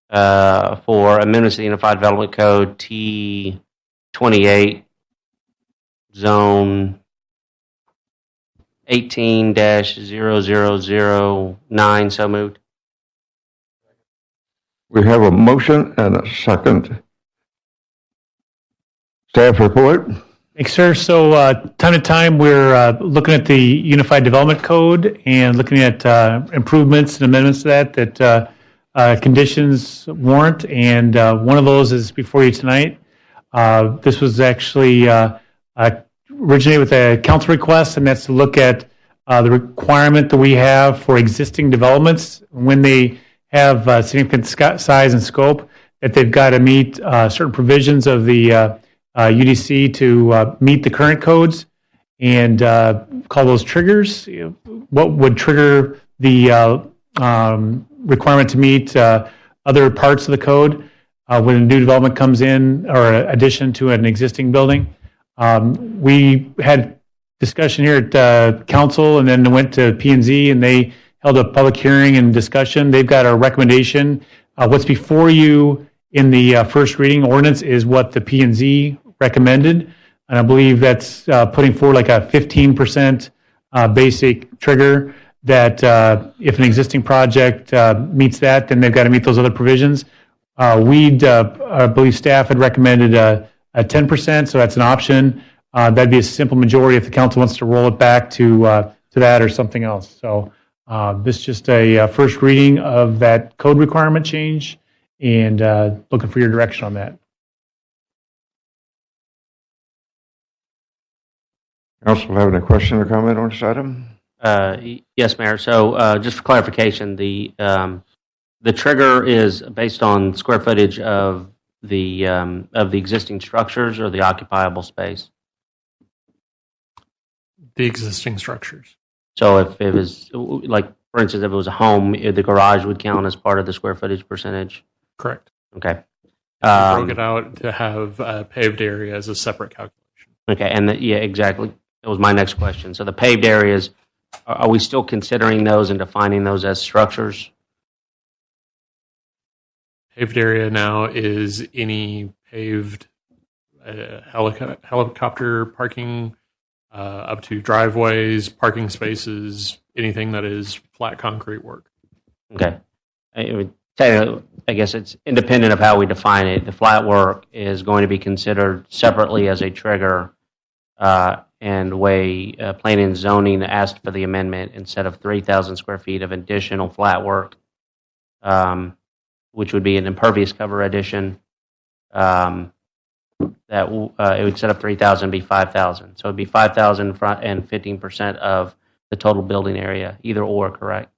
for amendments to the Unified Development Code T28 Zone 18-0009. So moved. We have a motion and a second. Staff report. Thanks, sir. So time to time, we're looking at the Unified Development Code and looking at improvements and amendments to that conditions warrant. And one of those is before you tonight. This was actually originated with a council request, and that's to look at the requirement that we have for existing developments when they have significant size and scope, that they've got to meet certain provisions of the UDC to meet the current codes, and call those triggers. What would trigger the requirement to meet other parts of the code when a new development comes in or addition to an existing building? We had discussion here at council, and then went to P&Z, and they held a public hearing and discussion. They've got a recommendation. What's before you in the first reading ordinance is what the P&Z recommended, and I believe that's putting forward like a 15% basic trigger that if an existing project meets that, then they've got to meet those other provisions. I believe staff had recommended a 10%, so that's an option. That'd be a simple majority if the council wants to roll it back to that or something else. So this is just a first reading of that code requirement change, and looking for your direction on that. Council have any question or comment on this item? Yes, Mayor. So just for clarification, the trigger is based on square footage of the existing structures or the occupiable space? The existing structures. So if it was, like, for instance, if it was a home, the garage would count as part of the square footage percentage? Correct. Okay. We broke it out to have paved area as a separate calculation. Okay, and yeah, exactly. That was my next question. So the paved areas, are we still considering those and defining those as structures? Paved area now is any paved helicopter parking, up to driveways, parking spaces, anything that is flat concrete work. Okay. I guess it's independent of how we define it. The flat work is going to be considered separately as a trigger, and planning and zoning asked for the amendment instead of 3,000 square feet of additional flat work, which would be an impervious cover addition. It would set up 3,000 be 5,000. So it'd be 5,000 front and 15% of the total building area, either or, correct?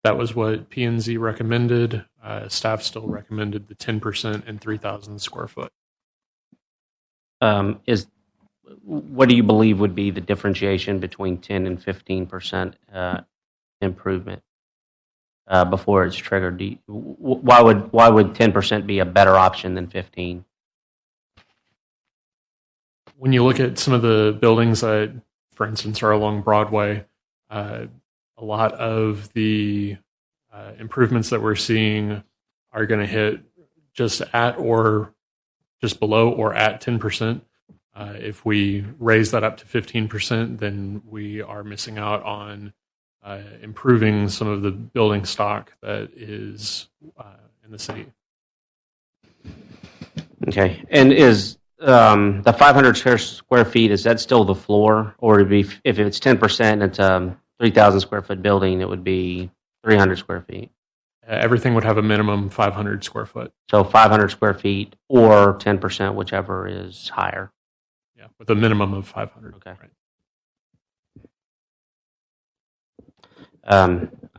That was what P&Z recommended. Staff still recommended the 10% and 3,000 square foot. What do you believe would be the differentiation between 10 and 15% improvement before it's triggered? Why would 10% be a better option than 15? When you look at some of the buildings that, for instance, are along Broadway, a lot of the improvements that we're seeing are going to hit just at or just below or at 10%. If we raise that up to 15%, then we are missing out on improving some of the building stock that is in the city. Okay. And is the 500 square feet, is that still the floor? Or if it's 10% and it's a 3,000 square foot building, it would be 300 square feet? Everything would have a minimum 500 square foot. So 500 square feet or 10%, whichever is higher. Yeah, with a minimum of 500. Okay. Right.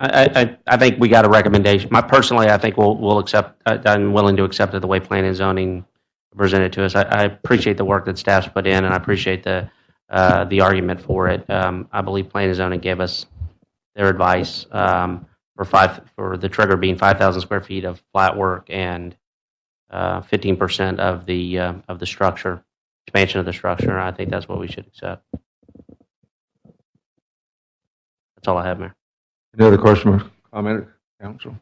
I think we got a recommendation. Personally, I think we'll accept. I'm willing to accept it the way planning and zoning presented to us. I appreciate the work that staff's put in, and I appreciate the argument for it. I believe planning and zoning gave us their advice for the trigger being 5,000 square feet of flat work and 15% of the structure, expansion of the structure. I think that's what we should accept. That's all I have, Mayor. Any other questions, comment, council?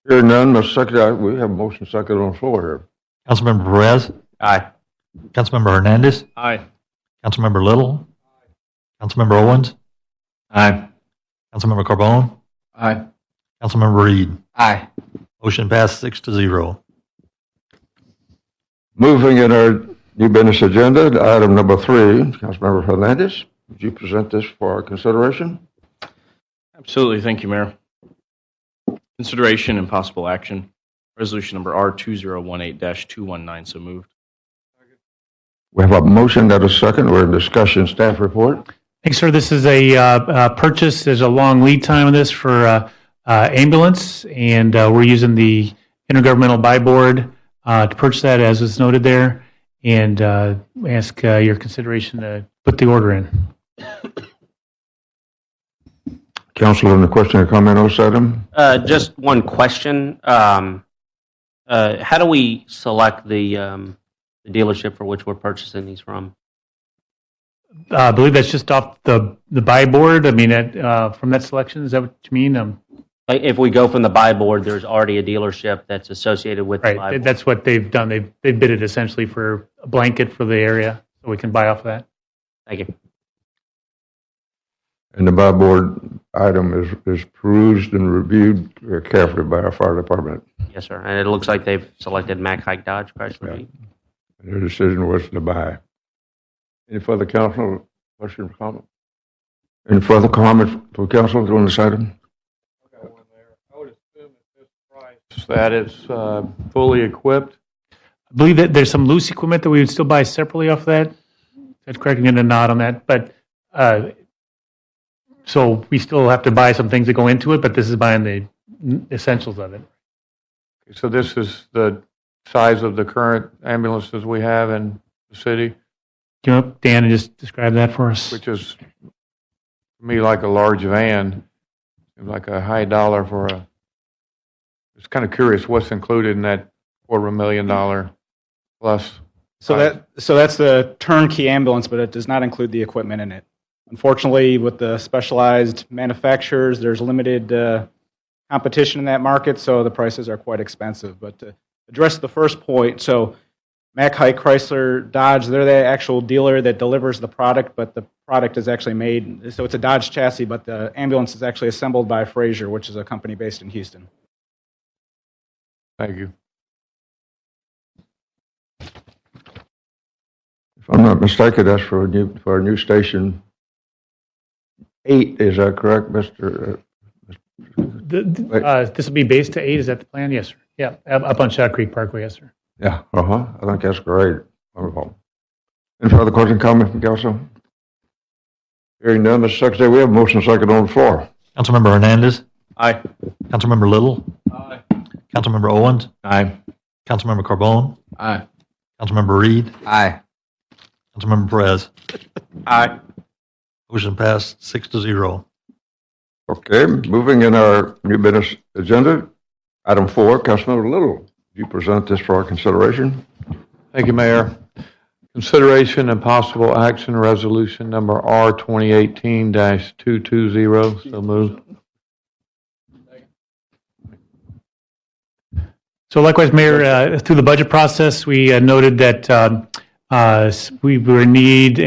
Hearing none, Mr. Secretary, we have a motion second on the floor here. Councilmember Perez? Aye. Councilmember Hernandez? Aye. Councilmember Little? Councilmember Owens? Aye. Councilmember Carbone? Aye. Councilmember Reed? Aye. Motion passed 6-0. Moving in our new business agenda, to item number 3, Councilmember Hernandez, would you present this for our consideration? Absolutely. Thank you, Mayor. Consideration and possible action. Resolution number R2018-219. So moved. We have a motion that is second. We're in discussion. Staff report. Thanks, sir. This is a purchase. There's a long lead time on this for ambulance, and we're using the Intergovernmental Buy Board to purchase that, as was noted there, and ask your consideration to put the order in. Council, any question or comment on this item? Just one question. How do we select the dealership for which we're purchasing these from? I believe that's just off the buy board. I mean, from that selection, is that what you mean? If we go from the buy board, there's already a dealership that's associated with the buy Right. board. That's what they've done. They've bid it essentially for a blanket for the area, so we can buy off of that. Thank you. And the buy board item is perused and reviewed carefully by our fire department. Yes, sir. And it looks like they've selected Mack Hike Dodge Chrysler Jeep. And their decision was to buy. Any further council questions or comments? Any further comments for council on this item? That it's fully equipped. I believe that there's some loose equipment that we would still buy separately off that. That's correct, getting a nod on that. But so we still have to buy some things that go into it, but this is buying the essentials of it. So this is the size of the current ambulances we have in the city, Can you up, Dan, and just describe that for us? which is, to me, like a large van, like a high dollar for a, it's kind of curious what's included in that $250,000 plus. So that's the turnkey ambulance, but it does not include the equipment in it. Unfortunately, with the specialized manufacturers, there's limited competition in that market, so the prices are quite expensive. But to address the first point, so Mack Hike Chrysler Dodge, they're the actual dealer that delivers the product, but the product is actually made, so it's a Dodge chassis, but the ambulance is actually assembled by Frazier, which is a company based in Houston. Thank you. If I'm not mistaken, that's for a new station 8. Is that correct, Mr.? This will be based to 8. Is that the plan? Yes, sir. Yeah, up on Shot Creek Parkway. Yes, sir. Yeah. I think that's great. Wonderful. Any further question, comment from council? Hearing none, Mr. Secretary, we have a motion second on the floor. Councilmember Hernandez. Aye. Councilmember Little. Aye. Councilmember Owens. Aye. Councilmember Carbone. Aye. Councilmember Reed. Aye. Councilmember Perez. Aye. Motion passed 6-0. Okay, moving in our new business agenda, item 4, Councilmember Little, you present this for our consideration. Thank you, Mayor. Consideration and possible action resolution number R 2018-220. So moved. So likewise, Mayor, through the budget process, we noted that we were in need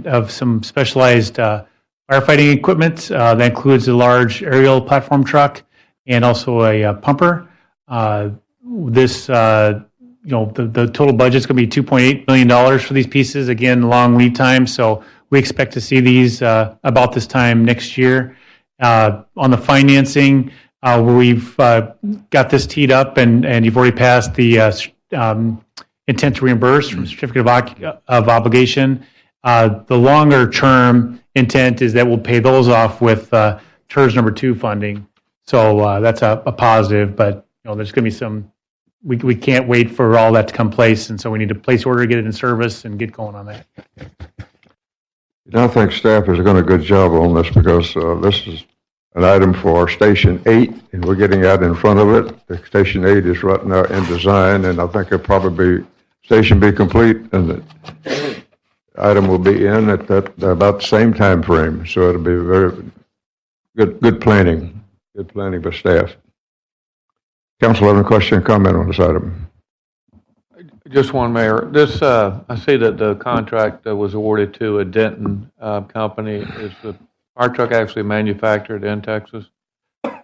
of some specialized firefighting equipment. That includes a large aerial platform truck and also a pumper. The total budget is going to be $2.8 million for these pieces. Again, long lead time, so we expect to see these about this time next year. On the financing, where we've got this teed up, and you've already passed the intent to reimburse from certificate of obligation. The longer term intent is that we'll pay those off with TERS number 2 funding. So that's a positive, but there's going to be some, we can't wait for all that to come place, and so we need to place order, get it in service, and get going on that. I think staff has done a good job on this because this is an item for Station 8, and we're getting out in front of it. The Station 8 is right now in design, and I think it'll probably station be complete, and the item will be in at about the same time frame. So it'll be very good planning by staff. Council, have any question or comment on this item? Just one, Mayor. This, I see that the contract that was awarded to a Denton company. Is the fire truck actually manufactured in Texas?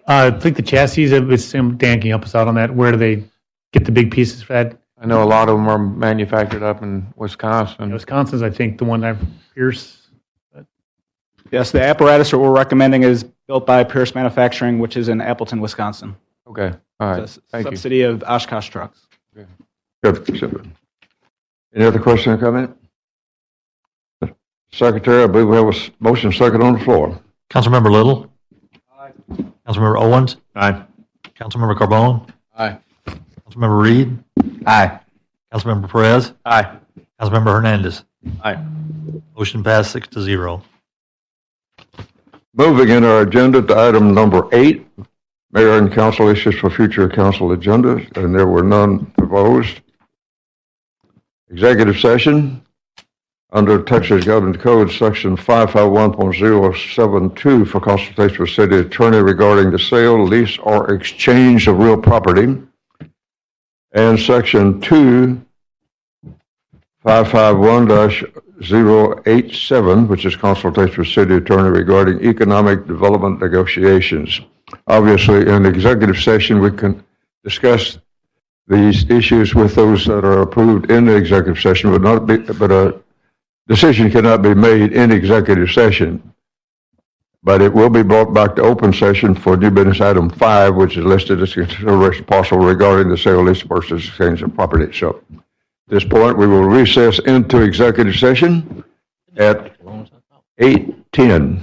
I think the chassis, Dan, can you help us out on that? Where do they get the big pieces for that? I know a lot of them are manufactured up in Wisconsin. Wisconsin's, I think, the one that Pierce. Yes, the apparatus that we're recommending is built by Pierce Manufacturing, which is in Appleton, Wisconsin. Okay, all right. It's a Thank subsidy of Oshkosh Trucks. Okay. Good. Any other question or comment? Secretary, I believe we have a motion second on the floor. Councilmember Little. Aye. Councilmember Owens. Aye. Councilmember Carbone. Aye. Councilmember Reed. Aye. Councilmember Perez. Aye. Councilmember Hernandez. Aye. Motion passed 6-0. Moving in our agenda to item number 8, Mayor and Council issues for future council agendas, and there were none proposed. Executive session under Texas Government Code Section 551.072 for consultation with city attorney regarding the sale, lease, or exchange of real property, and Section 551 087, which is consultation with city attorney regarding economic development negotiations. Obviously, in executive session, we can discuss these issues with those that are approved in the executive session, but a decision cannot be made in executive session. But it will be brought back to open session for new business item 5, which is listed as consideration possible regarding the sale, lease, purchase, exchange of property. So at this point, we will recess into executive session at 8:10.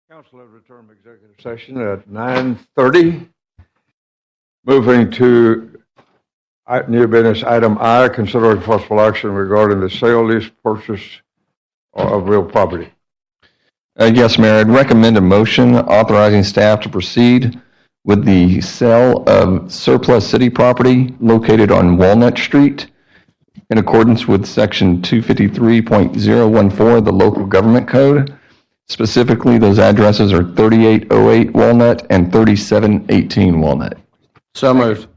Council has returned from executive session at 9:30. Moving to new business item I, considering possible action regarding the sale, lease, purchase of real property. Yes, Mayor, I'd recommend a motion authorizing staff to proceed with the sale of surplus city property located on Walnut Street in accordance with Section 253.014 of the Local Government Code. Specifically, those addresses are 3808 Walnut and 3718 Walnut. So moved.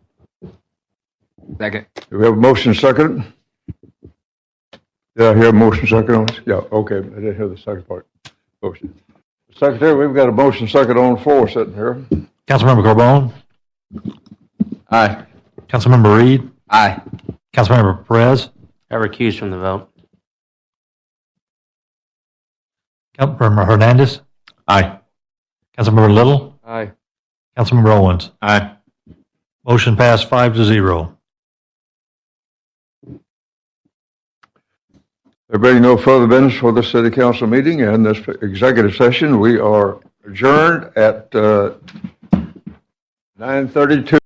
Second. Do we have a motion second? Did I hear a motion second on this? Yeah, okay, I didn't hear the second part. Motion. Secretary, we've got a motion second on the floor sitting here. Councilmember Carbone? Aye. Councilmember Reed? Aye. Councilmember Perez? I recuse from the vote. Councilmember Hernandez? Aye. Councilmember Little? Aye. Councilmember Owens? Aye. Motion passed 5-0. There being no further business for the city council meeting and this executive session, we are adjourned at 9:32.